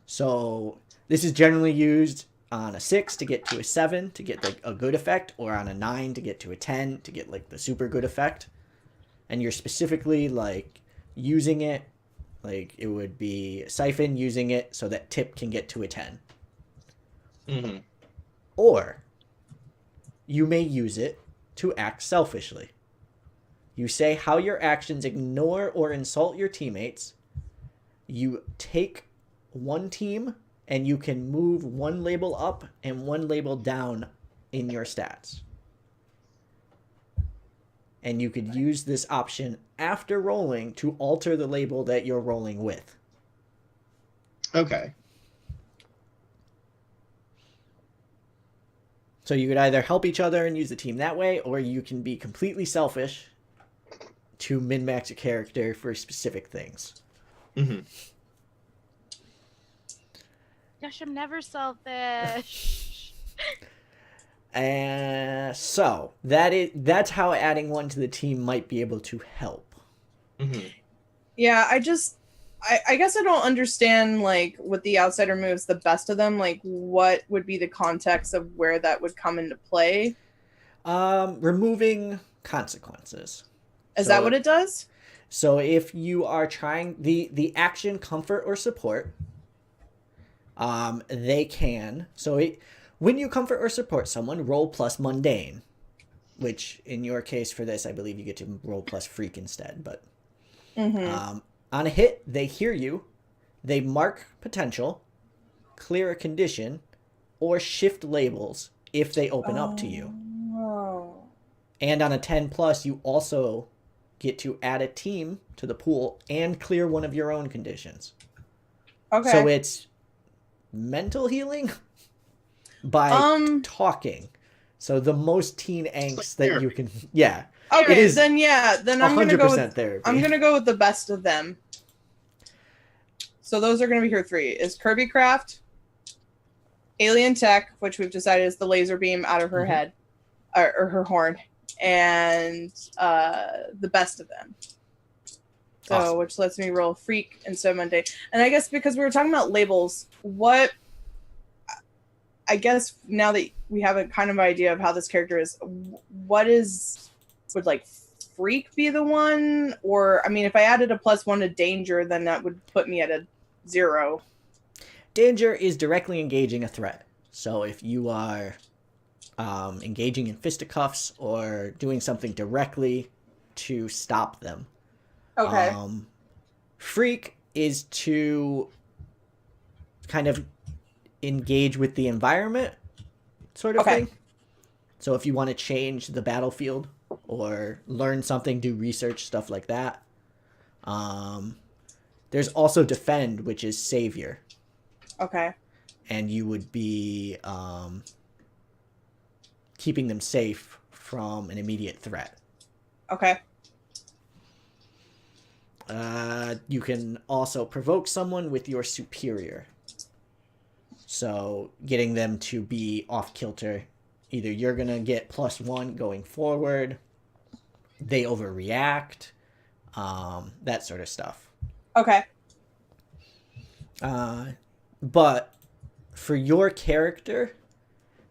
So this is generally used on a 6 to get to a 7 to get like a good effect, or on a 9 to get to a 10 to get like the super good effect. And you're specifically like using it, like it would be Siphon using it so that Tip can get to a 10. Mm-hmm. Or you may use it to act selfishly. You say how your actions ignore or insult your teammates. You take 1 team and you can move 1 label up and 1 label down in your stats. And you could use this option after rolling to alter the label that you're rolling with. Okay. So you could either help each other and use the team that way, or you can be completely selfish to min-max a character for specific things. Mm-hmm. Gosh, I'm never selfish. So that's how adding 1 to the team might be able to help. Mm-hmm. Yeah, I guess I don't understand, like, with the outsider moves, the best of them, like, what would be the context of where that would come into play? Removing consequences. Is that what it does? So if you are trying the action comfort or support, they can. When you comfort or support someone, roll plus mundane, which in your case for this, I believe you get to roll plus freak instead. But on a hit, they hear you, they mark potential, clear a condition, or shift labels if they open up to you. Oh. And on a 10 plus, you also get to add a team to the pool and clear one of your own conditions. Okay. So it's mental healing by talking. So the most teen angst that you can, yeah. Okay, it is then I'm gonna go with therapy. I'm gonna go with the best of them. So those are gonna be her 3: is Kirby Craft, Alien Tech, which we've decided is the laser beam out of her head, or her horn, and the best of them. So, Awesome. which lets me roll freak instead of mundane. And I guess because we were talking about labels, I guess now that we have a kind of idea of how this character is, would like freak be the one? Or, I mean, if I added a +1 to danger, then that would put me at a 0. Danger is directly engaging a threat. So if you are engaging in fisticuffs or doing something directly to stop them. Okay. Freak is to kind of engage with the environment sort of thing. So if you want to change the battlefield or learn something, do research, stuff like that. There's also defend, which is savior. Okay. And you would be keeping them safe from an immediate threat. Okay. You can also provoke someone with your superior. So getting them to be off kilter. Either you're going to get +1 going forward, they overreact, that sort of stuff. Okay. But for your character,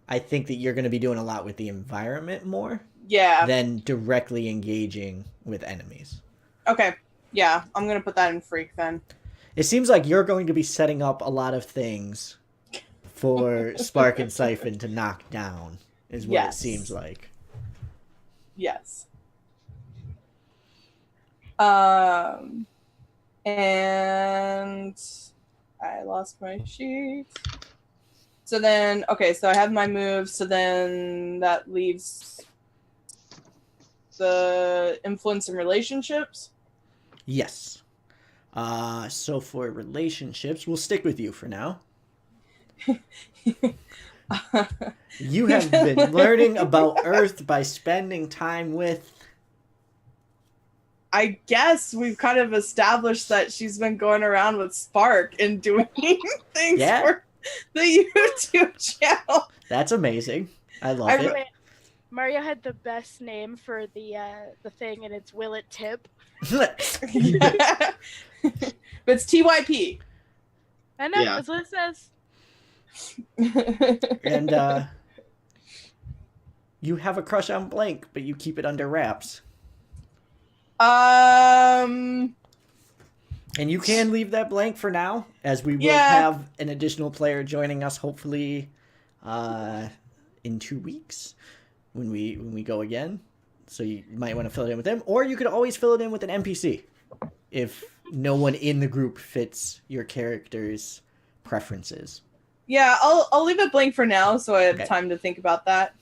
I think that you're going to be doing a lot with the environment more than directly engaging with enemies. Okay. Yeah, I'm going to put that in freak then. It seems like you're going to be setting up a lot of things for Spark and Siphon to knock down, is what it seems like. Yes. And I lost my sheet. So then, okay, so I have my moves, so then that leaves the influence in relationships. Yes. So for relationships, we'll stick with you for now. You have been learning about Earth by spending time with... I guess we've kind of established that she's been going around with Spark and doing things for the YouTube channel. That's amazing. I love it. Mario had the best name for the thing, and it's Will It Tip? But it's TYP. I know, that's what it says. And you have a crush on Blank, but you keep it under wraps. And you can leave that blank for now, as we will have an additional player joining us, hopefully in 2 weeks when we go again. So you might want to fill it in with them, or you could always fill it in with an NPC if no one in the group fits your character's preferences. Yeah, I'll leave it blank for now, so I have time to think about that.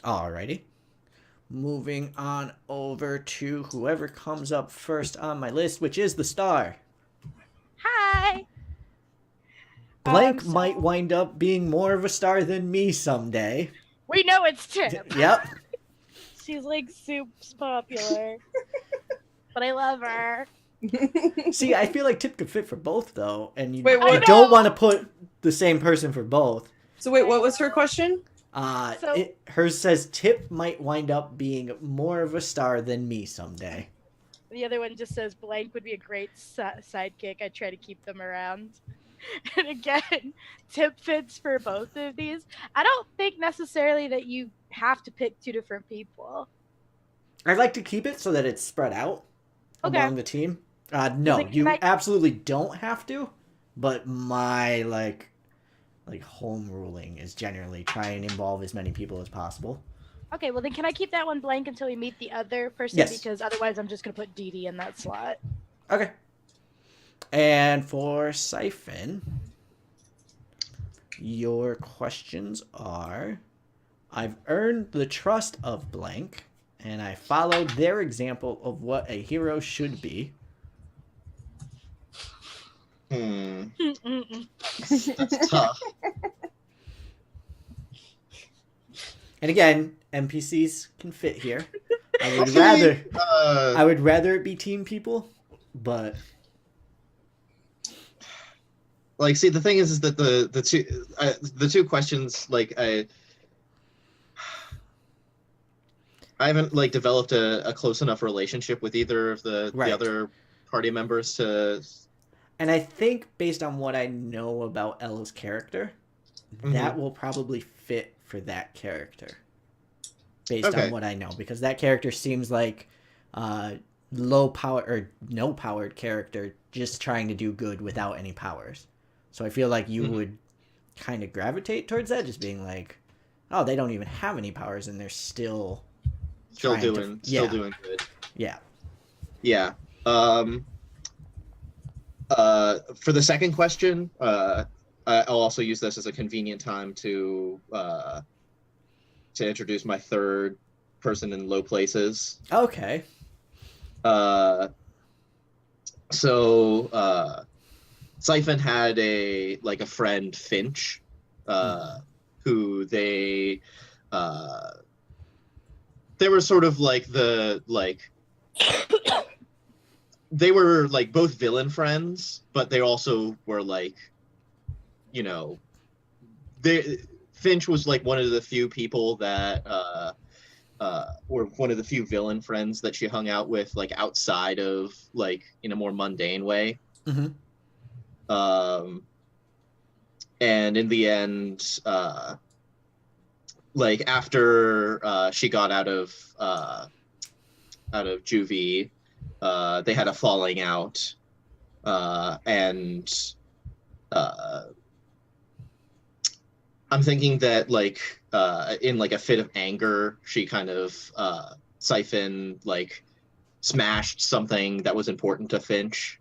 Alrighty. Moving on over to whoever comes up first on my list, which is the star. Hi! Blank might wind up being more of a star than me someday. We know it's Tip. Yep. She's like super popular. But I love her. See, I feel like Tip could fit for both, though. And you don't want to put the same person for both. So wait, what was her question? Hers says Tip might wind up being more of a star than me someday. The other one just says Blank would be a great sidekick. I try to keep them around. And again, Tip fits for both of these. I don't think necessarily that you have to pick two different people. I'd like to keep it so that it's spread out Okay. among the team. No, then can you I- absolutely don't have to. But my like home ruling is generally try and involve as many people as possible. Okay, well then can I keep that one blank until we meet the other person? Yes. Because otherwise I'm just gonna put Dee Dee in that slot. Okay. And for Siphon, your questions are: I've earned the trust of blank, and I followed their example of what a hero should be. That's tough. And again, NPCs can fit here. I would Actually, rather uh, I would rather it be team people, but like, see, the thing is that the two questions, like, I haven't like developed a close enough relationship with either of Right. the other party members to. and I think based on what I know about Ella's character, that will probably fit for that character. Based Okay. on what I know, because that character seems like low power or no powered character just trying to do good without any powers. So I feel like you would kind of gravitate towards that, just being like, oh, they don't even have any powers and they're still trying doing good. Yeah. Yeah. For the second question, I'll also use this as a convenient time to introduce my third person in low places. Okay. So Siphon had a friend, Finch, who they were sort of they were like both villain friends, but they also were Finch was like one of the few people that or one of the few villain friends that she hung out with, like outside of like in a more mundane way. Mm-hmm. And in the end, like after she got out of juvie, they had a falling out, and I'm thinking that in like a fit of anger, she kind of Siphon like smashed something that was important to Finch.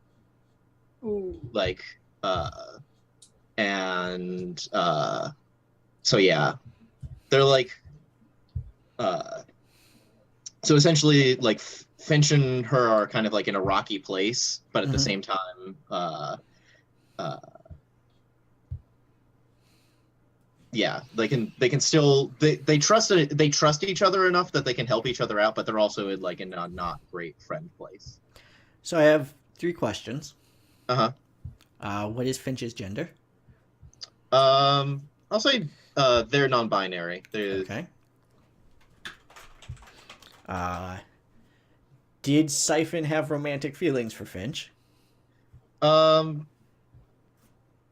Ooh. And so yeah, they're so essentially like Finch and her are kind of like in a rocky place, but at the same time, yeah, they can still they trust each other enough that they can help each other out, but they're also in like in a not great friend place. So I have 3 questions. What is Finch's gender? I'll say they're non-binary. Okay. Did Siphon have romantic feelings for Finch?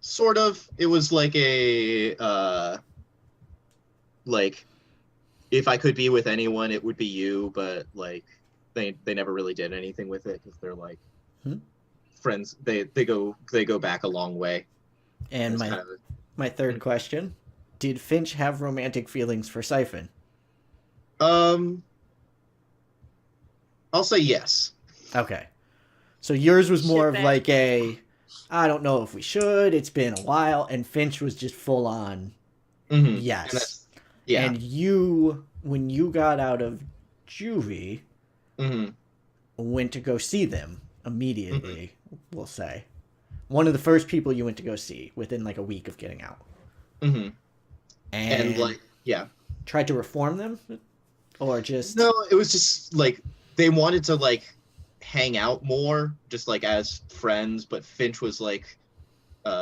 Sort of. It was like a like if I could be with anyone, it would be you, but like they never really did anything with it because they're like friends. They go back a long way. And my third question: did Finch have romantic feelings for Siphon? I'll say yes. Okay. So yours was more of Shit, like a, I don't know if we should, it's been a while, and Finch was just full on, yes. Yeah. And you, when you got out of juvie, went to go see them immediately, we'll say. One of the first people you went to go see within like a week of getting out. And like, yeah. Tried to reform them? Or just... No, it was just like, they wanted to like hang out more, just like as friends, but Finch was like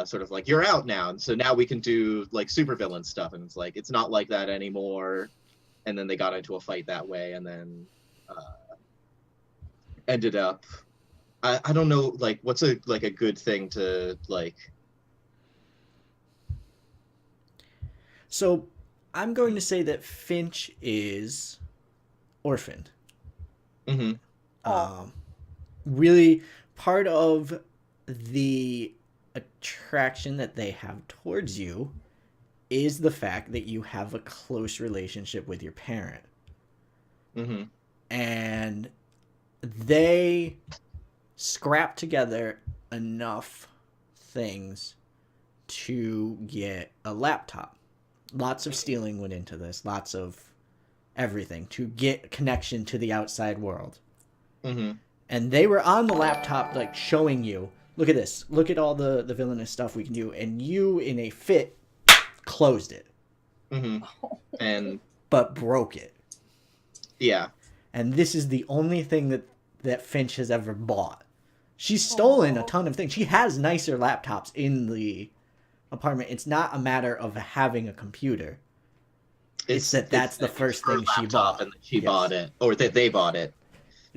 sort of like, you're out now, and so now we can do like supervillain stuff, and it's like it's not like that anymore. And then they got into a fight that way, and then ended up I don't know, like what's a good thing to like. So I'm going to say that Finch is orphaned. Mm-hmm. Really, part of the attraction that they have towards you is the fact that you have a close relationship with your parent. Mm-hmm. And they scrap together enough things to get a laptop. Lots of stealing went into this, lots of everything to get connection to the outside world. Mm-hmm. And they were on the laptop, like, showing you, look at this, look at all the villainous stuff we can do, and you, in a fit, closed it. Mm-hmm. And but broke it. Yeah. And this is the only thing that Finch has ever bought. She's stolen a ton of things. She has nicer laptops in the apartment. It's not a matter of having a computer. It's that's the first thing she bought. And she bought it. Or that they bought it.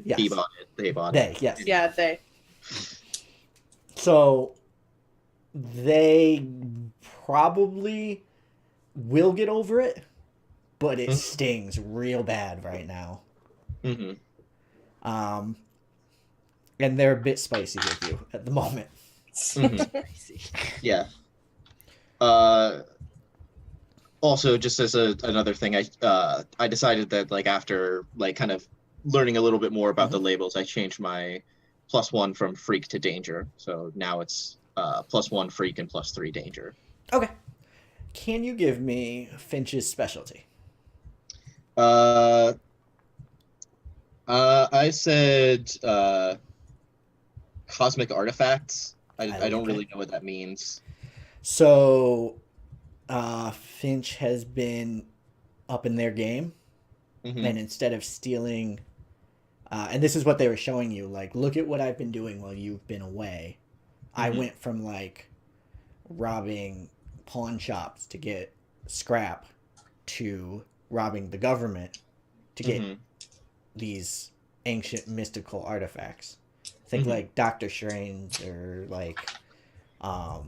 Yes. He bought it. They bought it. Yes. Yeah, they. So they probably will get over it, but it stings real bad right now. Mm-hmm. And they're a bit spicy with you at the moment. Mm-hmm. Yeah. Also, just as another thing, I decided that, like, after, like, kind of learning a little bit more about the labels, I changed my +1 from freak to danger. So now it's +1 freak and +3 danger. Okay. Can you give me Finch's specialty? I said cosmic artifacts. I don't really know what that means. So, Finch has been up in their game, and instead of stealing, and this is what they were showing you, like, look at what I've been doing while you've been away. I went from, like, robbing pawn shops to get scrap to robbing the government to get these ancient mystical artifacts. Think like Doctor Strange or like, oh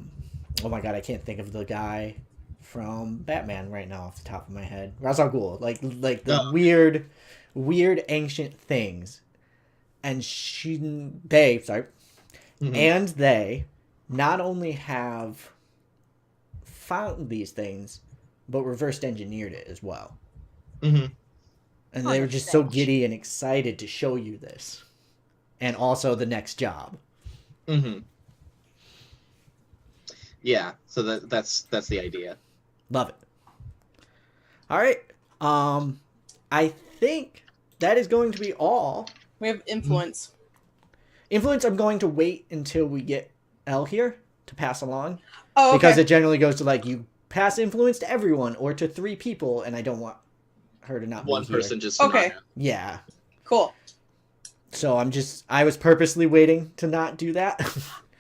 my god, I can't think of the guy from Batman right now off the top of my head. Ra's al Ghul, like the weird ancient things, and they not only have found these things, but reversed engineered it as well. And they were just so giddy and excited to show you this. And also the next job. Yeah, so that's the idea. Love it. All right. I think that is going to be all. We have influence. Influence, I'm going to wait until we get Elle here to pass along. Oh, okay. Because it generally goes to, like, you pass influence to everyone or to 3 people, and I don't want her to not one be here. person just okay. Yeah. Cool. So I was purposely waiting to not do that.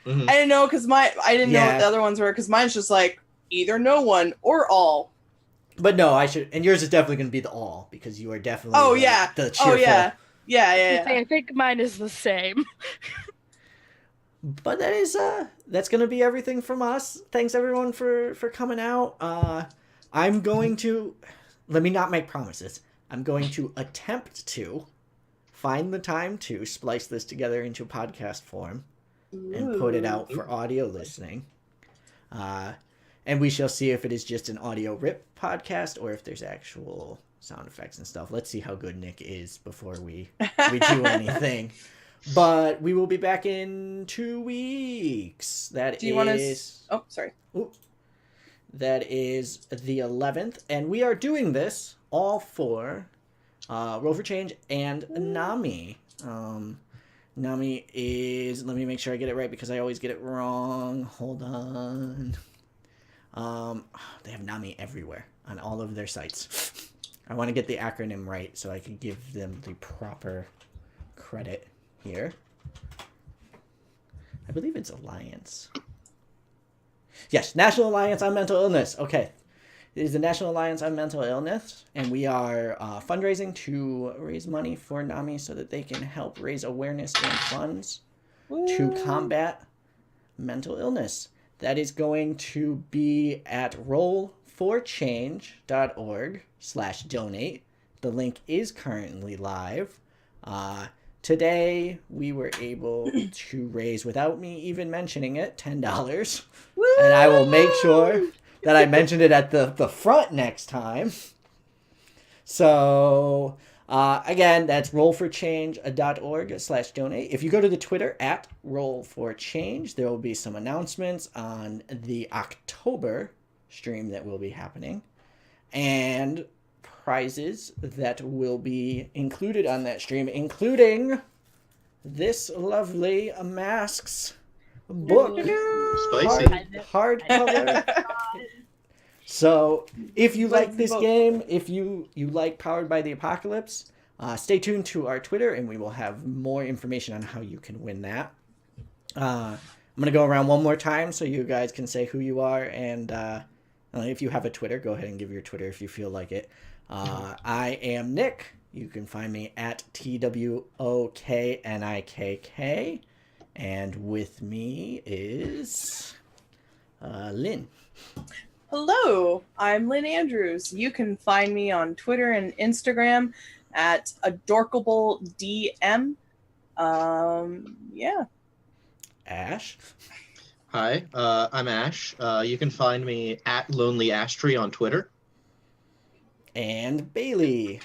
I didn't know because I didn't know what the other ones were because mine's just like either no one or all. But no, I should, and yours is definitely going to be the all because you are definitely the cheerful. Oh yeah. Yeah. I think mine is the same. But that's going to be everything from us. Thanks everyone for coming out. I'm going to, let me not make promises. I'm going to attempt to find the time to splice this together into podcast form and put it out for audio listening. And we shall see if it is just an audio rip podcast or if there's actual sound effects and stuff. Let's see how good Nick is before we do anything. But we will be back in 2 weeks. That is the 11th. And we are doing this all for Roll4Change and Nami. Nami is, let me make sure I get it right because I always get it wrong. Hold on. They have Nami everywhere on all of their sites. I want to get the acronym right so I can give them the proper credit here. I believe it's Alliance. Yes, National Alliance on Mental Illness. Okay. It is the National Alliance on Mental Illness, and we are fundraising to raise money for NAMI so that they can help raise awareness and funds to combat mental illness. That is going to be at roll4change.org/donate. The link is currently live. Today, we were able to raise, without me even mentioning it, $10. Woo! And I will make sure that I mentioned it at the front next time. So, again, that's roll4change.org/donate. If you go to the Twitter at Roll4Change, there will be some announcements on the October stream that will be happening. And prizes that will be included on that stream, including this lovely Masks book. Spicy. Hardcover. So, if you like this book. game, if you like Powered by the Apocalypse, stay tuned to our Twitter, and we will have more information on how you can win that. I'm going to go around one more time so you guys can say who you are, and if you have a Twitter, go ahead and give your Twitter if you feel like it. I am Nick. You can find me at TWOKNIKK. And with me is Lynn. Hello, I'm Lynn Andrews. You can find me on Twitter and Instagram at adorkabledm. Yeah. Ash. Hi, I'm Ash. You can find me at Lonely Ash Tree on Twitter. And Bailey.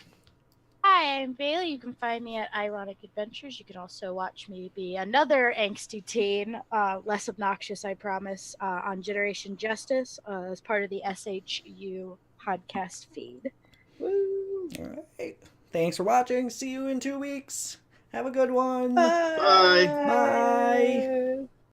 Hi, I'm Bailey. You can find me at Ironic Adventures. You can also watch me be another angsty teen, less obnoxious, I promise, on Generation Justice as part of the SHU podcast feed. Woo. All right. Thanks for watching. See you in 2 weeks. Have a good one. Bye. Bye.